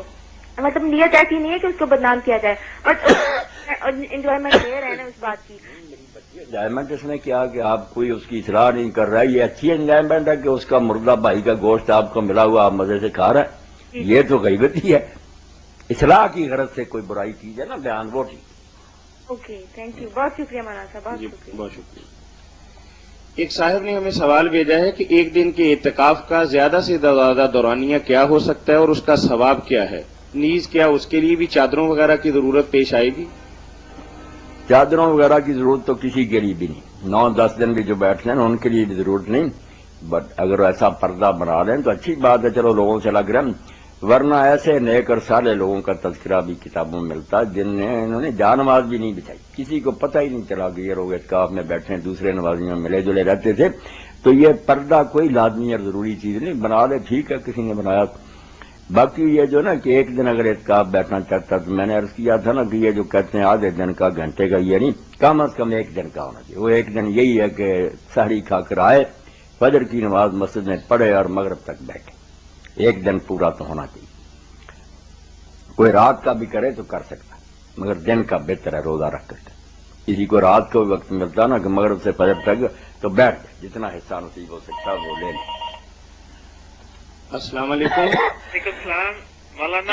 مطلب نیت ایسی نہیں ہے کہ اس کو بدنام کیا جائے اور انجوائمنٹ لے رہے ہیں اس بات کی. انجوائمنٹ اس نے کیا کہ آپ کوئی اس کی اصلاح نہیں کر رہا ہے، یہ اچھی انجوائمنٹ ہے کہ اس کا مردہ بھائی کا گوشت آپ کو ملا ہوا آپ مزے سے کھا رہے ہیں، یہ تو غیبت ہی ہے. اصلاح کی غرض سے کوئی برائی کی جائے نا بیان، وہ ٹھیک. اوکے تھینک یو، بہت شکریہ مولانا صاحب، بہت جی شکریہ. بہت شکریہ. ایک صاحب نے ہمیں سوال بھیجا ہے کہ ایک دن کے اعتکاف کا زیادہ سے زیادہ دورانیہ کیا ہو سکتا ہے اور اس کا ثواب کیا ہے؟ نیز کیا اس کے لیے بھی چادروں وغیرہ کی ضرورت پیش آئے گی؟ چادروں وغیرہ کی ضرورت تو کسی کے لیے بھی نہیں. 9-10 دن بھی جو بیٹھتے ہیں ان کے لیے بھی ضرورت نہیں. بٹ اگر ایسا پردہ بنا لیں تو اچھی بات ہے، چلو لوگوں سے لگ رہے ہیں. ورنہ ایسے نیک اور سارے لوگوں کا تذکرہ بھی کتابوں میں ملتا ہے جن نے انہوں نے جان نماز بھی نہیں بچائی، کسی کو پتہ ہی نہیں چلا کہ یہ لوگ اعتکاف میں بیٹھے ہیں، دوسرے نمازیوں میں ملے جلے رہتے تھے. تو یہ پردہ کوئی لازمی اور ضروری چیز نہیں، بنا لے ٹھیک ہے کسی نے بنایا. باقی یہ جو نا کہ ایک دن اگر اعتکاف بیٹھنا چاہتا تو میں نے عرض کیا تھا نا کہ یہ جو کہتے ہیں آدھے دن کا گھنٹے کا، یہ نہیں، کم از کم ایک دن کا ہونا چاہیے. وہ ایک دن یہی ہے کہ سحری کھا کر آئے، فجر کی نماز مسجد میں پڑھے اور مغرب تک بیٹھے. ایک دن پورا تو ہونا چاہیے. کوئی رات کا بھی کرے تو کر سکتا، مگر دن کا بہتر ہے روزہ رکھ کر. کسی کو رات کو بھی وقت ملتا نا کہ مغرب سے فجر تک تو بیٹھ جائے، جتنا حصہ نصیب ہو سکتا وہ لے لیں. السلام علیکم. وعلیکم السلام. مولانا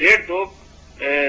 1.5-2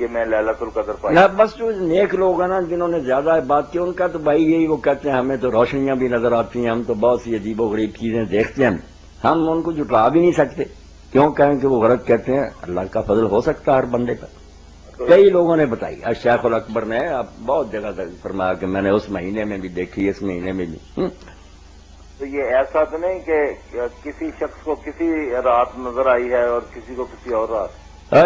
کہ میں ليلۃ القدر پائی؟ نہ بس جو نیک لوگ ہیں نا جنہوں نے زیادہ بات کی ان کا تو بھائی یہی وہ کہتے ہیں ہمیں تو روشنیاں بھی نظر آتی ہیں، ہم تو بہت سی عجیب و غریب چیزیں دیکھتے ہیں، ہم ان کو جھٹلا بھی نہیں سکتے، کیوں کہیں کہ وہ غلط کہتے ہیں؟ اللہ کا فضل ہو سکتا ہے ہر بندے پر. کئی لوگوں نے بتائی، شیخ الاکبر نے اب بہت جگہ تک فرمایا کہ میں نے اس مہینے میں بھی دیکھی، اس مہینے میں بھی. تو یہ ایسا تو نہیں کہ کسی شخص کو کسی رات نظر آئی ہے اور کسی کو کسی اور رات؟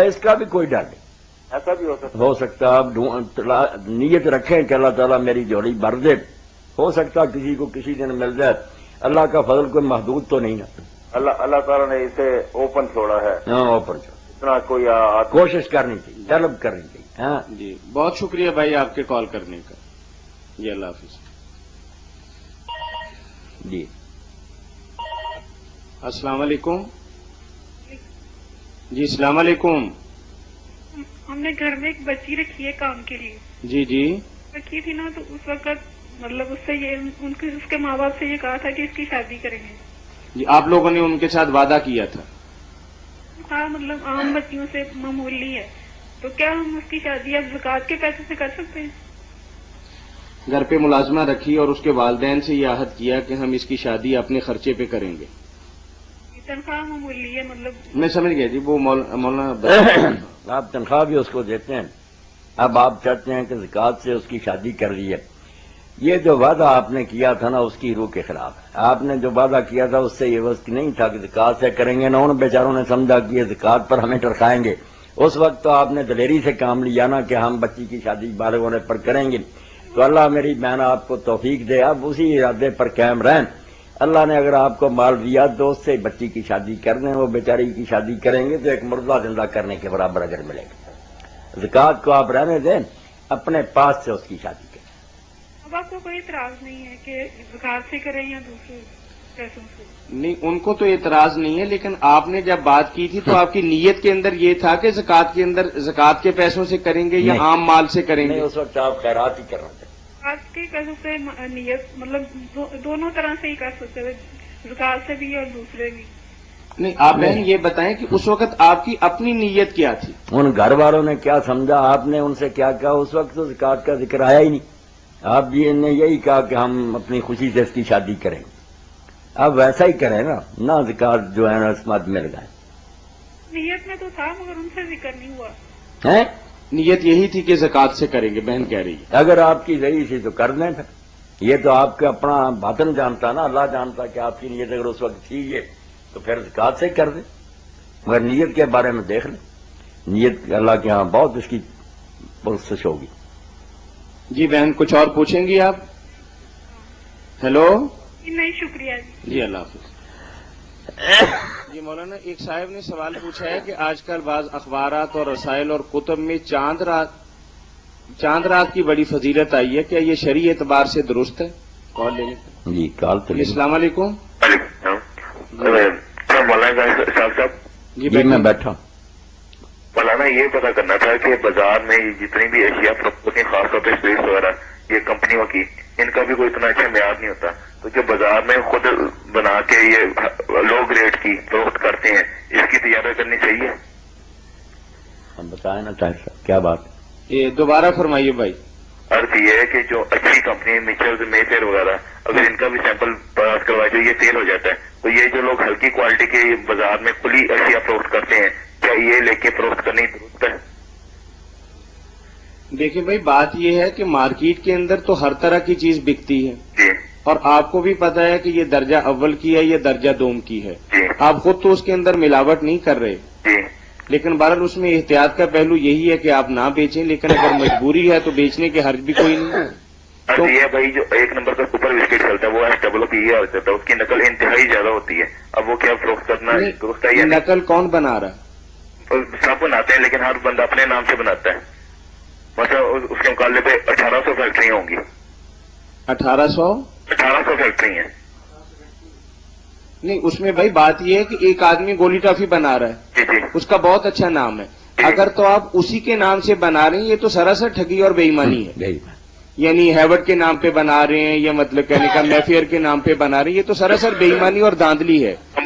اس کا بھی کوئی ڈر نہیں. ایسا بھی ہو سکتا ہو سکتا آپ نیت رکھیں کہ اللہ تعالیٰ میری جوڑی بھر دے، ہو سکتا کسی کو کسی دن مل جائے. اللہ کا فضل کوئی محدود تو نہیں نا. اللہ تعالیٰ نے اسے اوپن چھوڑا ہے. ہاں اوپر چھوڑا. اتنا کوئی کوشش کرنی چاہیے، طلب کرنی چاہیے. ہاں جی بہت شکریہ بھائی آپ کے کال کرنے کا. جی اللہ حافظ. جی السلام علیکم. جی السلام علیکم. ہم نے گھر میں ایک بچی رکھی ہے کام کے لیے. جی جی رکھی تھی نا، تو اس وقت مطلب اس سے یہ اس کے ماں باپ سے یہ کہا تھا کہ اس کی شادی کریں گے. جی آپ لوگوں نے ان کے ساتھ وعدہ کیا تھا؟ ہاں مطلب عام بچیوں سے معمولی ہے، تو کیا ہم اس کی شادی اب زکوٰۃ کے پیسے سے کر سکتے ہیں؟ گھر پہ ملازمہ رکھی اور اس کے والدین سے یہ عہد کیا کہ ہم اس کی شادی اپنے خرچے پہ کریں گے. تنخواہ معمولی ہے مطلب. میں سمجھ گیا جی. وہ مولانا آپ تنخواہ بھی اس کو دیتے ہیں، اب آپ چاہتے ہیں کہ زکوٰۃ سے اس کی شادی کر دی ہے. یہ جو وعدہ آپ نے کیا تھا نا اس کی روح کے خلاف ہے. آپ نے جو وعدہ کیا تھا اس سے یہ وقت نہیں تھا کہ زکوٰۃ سے کریں گے، نہ ان بیچاروں نے سمجھا کہ یہ زکوٰۃ پر ہمیں ٹرکائیں گے. اس وقت تو آپ نے دلیری سے کام لیا نا کہ ہم بچی کی شادی بالغ ہونے پر کریں گے. تو اللہ میری بہن آپ کو توفیق دے، اب اسی ارادے پر قائم رہیں. اللہ نے اگر آپ کو مال دیا تو اس سے بچی کی شادی کر دیں، وہ بیچاری کی شادی کریں گے تو ایک مردہ زندہ کرنے کے برابر اجر ملے گا. زکوٰۃ کو آپ رہنے دیں، اپنے پاس سے اس کی شادی کریں. اب آپ کو کوئی اعتراض نہیں ہے کہ زکوٰۃ سے کریں یا دوسرے پیسوں سے؟ نہیں ان کو تو اعتراض نہیں ہے، لیکن آپ نے جب بات کی تھی تو آپ کی نیت کے اندر یہ تھا کہ زکوٰۃ کے اندر زکوٰۃ کے پیسوں سے کریں گے یا نہیں. عام مال سے کریں نہیں، گے؟ اس وقت آپ خیرات ہی کرنا چاہتے. زکوٰۃ کے پیسوں سے نیت مطلب دونوں طرح سے ہی کر سکتے ہیں، زکوٰۃ سے بھی اور دوسرے بھی. نہیں آپ بہن یہ بتائیں کہ اس وقت آپ کی اپنی نیت کیا تھی؟ ان گھر والوں نے کیا سمجھا، آپ نے ان سے کیا کہا؟ اس وقت تو زکوٰۃ کا ذکر آیا ہی نہیں. آپ بھی نے یہی کہا کہ ہم اپنی خوشی سے اس کی شادی کریں. اب ویسا ہی کریں نا، نہ زکوٰۃ جو ہے نا اس مد میں لگائیں. نیت میں تو تھا مگر ان سے ذکر نہیں ہوا. ہیں نیت یہی تھی کہ زکوٰۃ سے کریں گے، بہن کہہ رہی ہے. اگر آپ کی صحیح تھی تو کر دیں پھر. یہ تو آپ کا اپنا باطن جانتا نا، اللہ جانتا کہ آپ کی نیت اگر اس وقت تھی یہ تو پھر زکوٰۃ سے کر دیں. مگر نیت کے بارے میں دیکھ لیں، نیت اللہ کے ہاں بہت اس کی پرسش ہوگی. جی بہن کچھ اور پوچھیں گی آپ؟ ہیلو. نہیں شکریہ جی. جی اللہ حافظ. جی مولانا ایک صاحب نے سوال پوچھا ہے کہ آج کل بعض اخبارات اور رسائل اور کتب میں چاند رات کی بڑی فضیلت آئی ہے، کیا یہ شرعی اعتبار سے درست ہے؟ کال لینے کا. جی کال تو السلام علیکم. مولانا صاحب جی میں بیٹھا ہوں. مولانا یہ پتا کرنا تھا کہ بازار میں جتنی بھی اشیاء فروخت ہوتی ہیں، خاص طور پہ اسپیس وغیرہ، یہ کمپنیوں کی، ان کا بھی کوئی اتنا اچھا معیار نہیں ہوتا. تو جو بازار میں خود بنا کے یہ لو گریڈ کی فروخت کرتے ہیں، اس کی تجارت کرنی چاہیے؟ ہم بتائیں نا طاہر صاحب کیا بات ہے. یہ دوبارہ فرمائیے بھائی. عرض یہ ہے کہ جو اچھی کمپنی میچرز مے فیئر وغیرہ، اگر ان کا بھی سیمپل پاس کروائے جو یہ فیل ہو جاتا ہے، تو یہ جو لوگ ہلکی کوالٹی کے بازار میں کھلی اشیاء فروخت کرتے ہیں، کیا یہ لے کے فروخت کرنی درست ہے؟ دیکھیں بھائی بات یہ ہے کہ مارکیٹ کے اندر تو ہر طرح کی چیز بکتی ہے، جی اور آپ کو بھی پتا ہے کہ یہ درجہ اول کی ہے، یہ درجہ دوم کی ہے. جی آپ خود تو اس کے اندر ملاوٹ نہیں کر رہے، جی لیکن بہرحال اس میں احتیاط کا پہلو یہی ہے کہ آپ نہ بیچیں، لیکن اگر مجبوری ہے تو بیچنے کے حرج بھی کوئی نہیں. عرض یہ ہے بھائی جو ایک نمبر کا سپر بسکٹ چلتا ہے وہ SWP چلتا ہے، اس کی نقل انتہائی زیادہ ہوتی ہے. اب وہ کیا فروخت کرنا درست ہے یا نہیں؟ نقل کون بنا رہا ہے؟ سب بناتے ہیں لیکن ہر بندہ اپنے نام سے بناتا ہے. مطلب اس کے مقابلے پہ 1800 فیکٹری ہوں گی. 1800 فیکٹری ہیں. نہیں اس میں بھائی بات یہ ہے کہ ایک آدمی گولی ٹافی بنا رہا ہے، جی جی اس کا بہت اچھا نام ہے. اگر تو آپ اسی کے نام سے بنا رہے ہیں یہ تو سراسر ٹھگی اور بے ایمانی ہے. یعنی ہیوڈ کے نام پہ بنا رہے ہیں یا مطلب کہنے کا میفیئر کے نام پہ بنا رہے ہیں، یہ تو سراسر بے ایمانی اور داندلی ہے.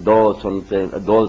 2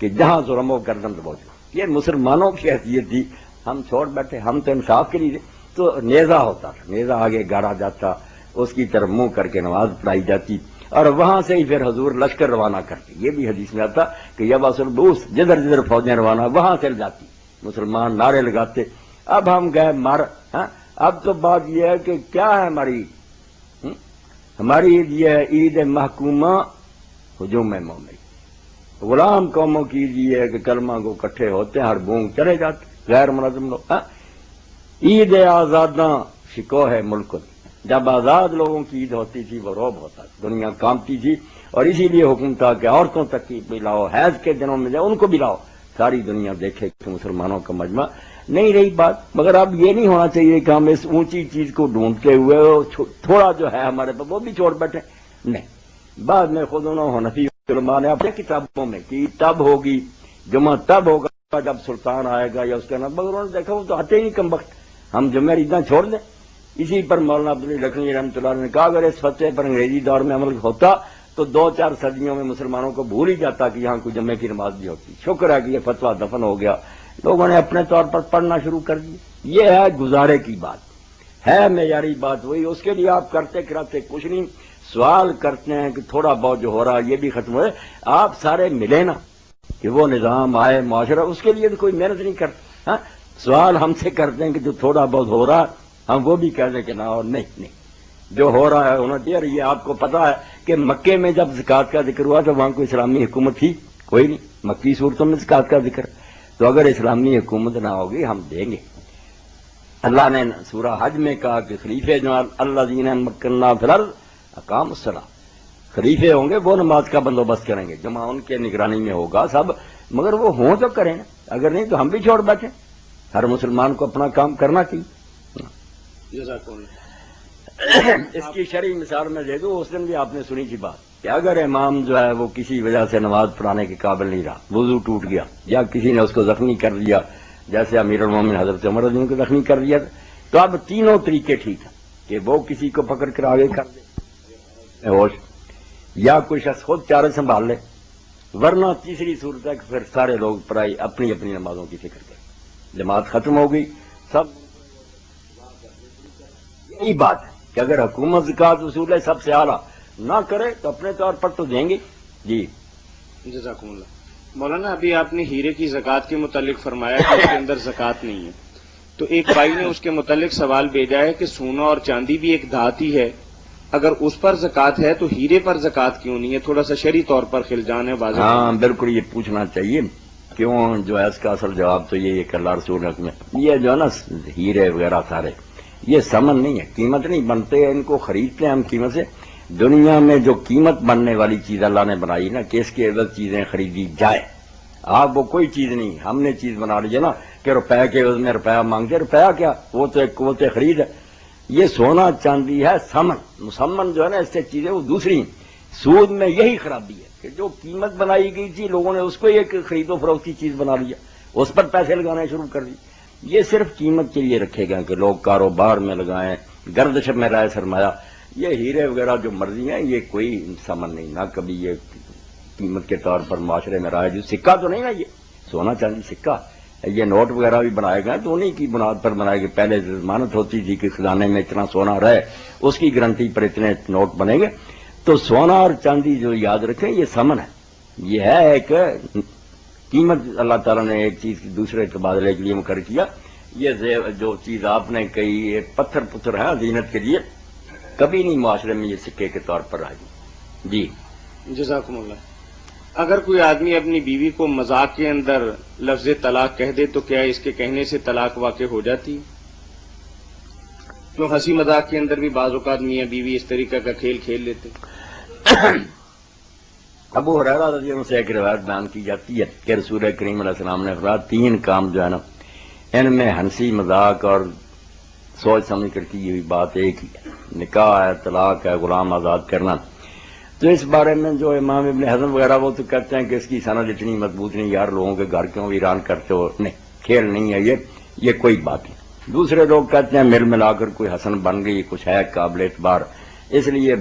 کہ جہاں ظلم ہو گردن دبو دو۔ یہ مسلمانوں کی حیثیت تھی، ہم چھوڑ بیٹھے، ہم تو انصاف کے لیے تو نیزہ ہوتا تھا، نیزہ آگے گاڑا جاتا، اس کی طرف منہ کر کے نماز پڑھائی جاتی، اور وہاں سے ہی پھر حضور لشکر روانہ کرتے۔ یہ بھی حدیث میں آتا کہ یبعث البعوث، جدھر جدھر فوجیں روانہ وہاں سے جاتی، مسلمان نعرے لگاتے۔ اب ہم گئے اب تو بات یہ ہے کہ کیا ہے ہماری عید یہ ہے، عید محکومہ ہجوم مومن، غلام قوموں کی عید یہ ہے کہ کلمہ کو اکٹھے ہوتے ہیں، ہر بونگ چلے جاتے غیر منظم لوگ۔ عید آزاداں شکو ہے ملک، جب آزاد لوگوں کی عید ہوتی تھی وہ روب ہوتا تھا، دنیا کانپتی تھی، اور اسی لیے حکم تھا کہ عورتوں تک کی بھی لاؤ، حیض کے دنوں میں جاؤ ان کو بھی لاؤ، ساری دنیا دیکھے کہ مسلمانوں کا مجمع نہیں رہی بات۔ مگر اب یہ نہیں ہونا چاہیے کہ ہم اس اونچی چیز کو ڈھونڈتے ہوئے تھوڑا جو ہے ہمارے پاس وہ بھی چھوڑ بیٹھے، نہیں۔ بعد میں خود انہوں حنفی علماء نے اپنے کتابوں میں کہ تب ہوگی جمعہ تب ہوگا جب سلطان آئے گا یا اس کے نام، مگر انہوں نے دیکھا وہ تو آتے ہی نہیں کم وقت، ہم جمعہ عیداں چھوڑ دیں۔ اسی پر مولانا عبدالعلی لکھنوی رحمۃ اللہ نے کہا اگر اس فتوے پر انگریزی دور میں عمل ہوتا تو 2-4 صدیوں میں مسلمانوں کو بھول ہی جاتا کہ یہاں کوئی جمعے کی نماز بھی ہوتی۔ شکر ہے کہ یہ فتویٰ دفن ہو گیا، لوگوں نے اپنے طور پر پڑھنا شروع کر دیا۔ یہ ہے گزارے کی بات، ہے معیاری بات وہی، اس کے لیے آپ کرتے کراتے کچھ نہیں، سوال کرتے ہیں کہ تھوڑا بہت جو ہو رہا یہ بھی ختم ہوئے، آپ سارے ملے نا کہ وہ نظام آئے معاشرہ، اس کے لیے تو کوئی محنت نہیں کرتا۔ سوال ہم سے کرتے ہیں کہ جو تھوڑا بہت ہو رہا ہم وہ بھی کہہ دیں کہ نہ، اور نہیں جو ہو رہا ہے ہونا چاہیے۔ یہ آپ کو پتا ہے کہ مکے میں جب زکوٰۃ کا ذکر ہوا تو وہاں کوئی اسلامی حکومت تھی کوئی نہیں، مکی صورتوں میں زکوٰۃ کا ذکر، تو اگر اسلامی حکومت نہ ہوگی ہم دیں گے۔ اللہ نے سورہ حج میں کہا کہ خلیفے جو الذین مکننا فی الارض اقاموا الصلاۃ، خلیفے ہوں گے وہ نماز کا بندوبست کریں گے، جمعہ ان کے نگرانی میں ہوگا سب، مگر وہ ہوں تو کریں، اگر نہیں تو ہم بھی چھوڑ بیٹھیں۔ ہر مسلمان کو اپنا کام کرنا چاہیے۔ اس کی شرعی مثال میں دے دوں، اس دن بھی آپ نے سنی تھی بات کہ اگر امام جو ہے وہ کسی وجہ سے نماز پڑھانے کے قابل نہیں رہا، وضو ٹوٹ گیا یا کسی نے اس کو زخمی کر دیا، جیسے امیر المومنین حضرت عمر رضی اللہ عنہ کو زخمی کر دیا، تو اب تینوں طریقے ٹھیک ہیں کہ وہ کسی کو پکڑ کر آگے کر دے ہوش، یا کوئی شخص خود چارے سنبھال لے، ورنہ تیسری صورت ہے کہ پھر سارے لوگ پرائی اپنی اپنی نمازوں کی فکر کریں، جماعت ختم ہو گئی سب۔ یہی بات ہے کہ اگر حکومت زکوٰۃ وصول ہے سب سے اعلیٰ نہ کرے تو اپنے طور پر تو دیں گے۔ جی جزاکم اللہ۔ مولانا ابھی آپ نے ہیرے کی زکوٰۃ کے متعلق فرمایا کہ اس کے اندر زکوٰۃ نہیں ہے، تو ایک بھائی نے اس کے متعلق سوال بھیجا ہے کہ سونا اور چاندی بھی ایک دھات ہی ہے، اگر اس پر زکوٰۃ ہے تو ہیرے پر زکوٰۃ کیوں نہیں ہے؟ تھوڑا سا شرعی طور پر خلجان ہے واضح۔ ہاں بالکل، یہ پوچھنا چاہیے کیوں، جو ہے اس کا اصل جواب تو یہ ہے کہ اللہ رسول میں یہ جو ہے نا ہیرے وغیرہ سارے یہ سمن نہیں ہے، قیمت نہیں بنتے، ان کو خریدتے ہیں ہم قیمت سے۔ دنیا میں جو قیمت بننے والی چیز اللہ نے بنائی نا کہ اس کی عوض چیزیں خریدی جائے، آپ وہ کوئی چیز نہیں، ہم نے چیز بنا لی ہے نا کہ روپے کے عوض میں روپیہ مانگتے، روپیہ کیا، وہ تو ایک قوت خرید ہے۔ یہ سونا چاندی ہے سمن، مسمن جو ہے نا اس سے چیزیں وہ دوسری ہیں۔ سود میں یہی خرابی ہے کہ جو قیمت بنائی گئی تھی لوگوں نے اس کو ایک خرید و فروخت کی چیز بنا لیا، اس پر پیسے لگانے شروع کر دی۔ یہ صرف قیمت کے لیے رکھے گئے کہ لوگ کاروبار میں لگائیں، گردش میں رائے سرمایہ۔ یہ ہیرے وغیرہ جو مرضی ہیں یہ کوئی سمن نہیں، نہ کبھی یہ قیمت کے طور پر معاشرے میں رائے، جو سکہ تو نہیں نا، یہ سونا چاندی سکہ، یہ نوٹ وغیرہ بھی بنائے گئے تو انہیں کی بنیاد پر بنائے گئے۔ پہلے ضمانت ہوتی تھی کہ خزانے میں اتنا سونا رہے، اس کی گارنٹی پر اتنے نوٹ بنے گے۔ تو سونا اور چاندی جو یاد رکھیں یہ سمن ہے، یہ ہے ایک قیمت اللہ تعالیٰ نے ایک چیز کی دوسرے تبادلے کے لیے مقرر کیا۔ یہ جو چیز آپ نے کہی یہ پتھر پتھر ہے زینت کے لیے، کبھی نہیں معاشرے میں یہ سکے کے طور پر آئی۔ جی جزاکم اللہ۔ اگر کوئی آدمی اپنی بیوی کو مذاق کے اندر لفظ طلاق کہہ دے تو کیا اس کے کہنے سے طلاق واقع ہو جاتی ہے؟ کیوں ہنسی مذاق کے اندر بھی بعض اوقات میاں بیوی اس طریقہ کا کھیل کھیل لیتے؟ ابو ہریرہ رضی اللہ عنہ سے ایک روایت بیان کی جاتی ہے کہ رسول کریم علیہ السلام نے فرمایا 3 کام جو ہے نا ان میں ہنسی مذاق اور سوچ سمجھ کر کی ہوئی بات ایک ہی ہے، نکاح ہے، طلاق ہے، غلام آزاد کرنا۔ تو اس بارے میں جو امام ابن حزم وغیرہ وہ تو کہتے ہیں کہ اس کی سند اتنی مضبوط نہیں، یار لوگوں کے گھر کیوں ویران کرتے ہو، نہیں کھیل نہیں ہے یہ کوئی بات نہیں۔ دوسرے لوگ کہتے ہیں مل ملا کر کوئی حسن بن گئی، کچھ ہے قابل اعتبار، اس لیے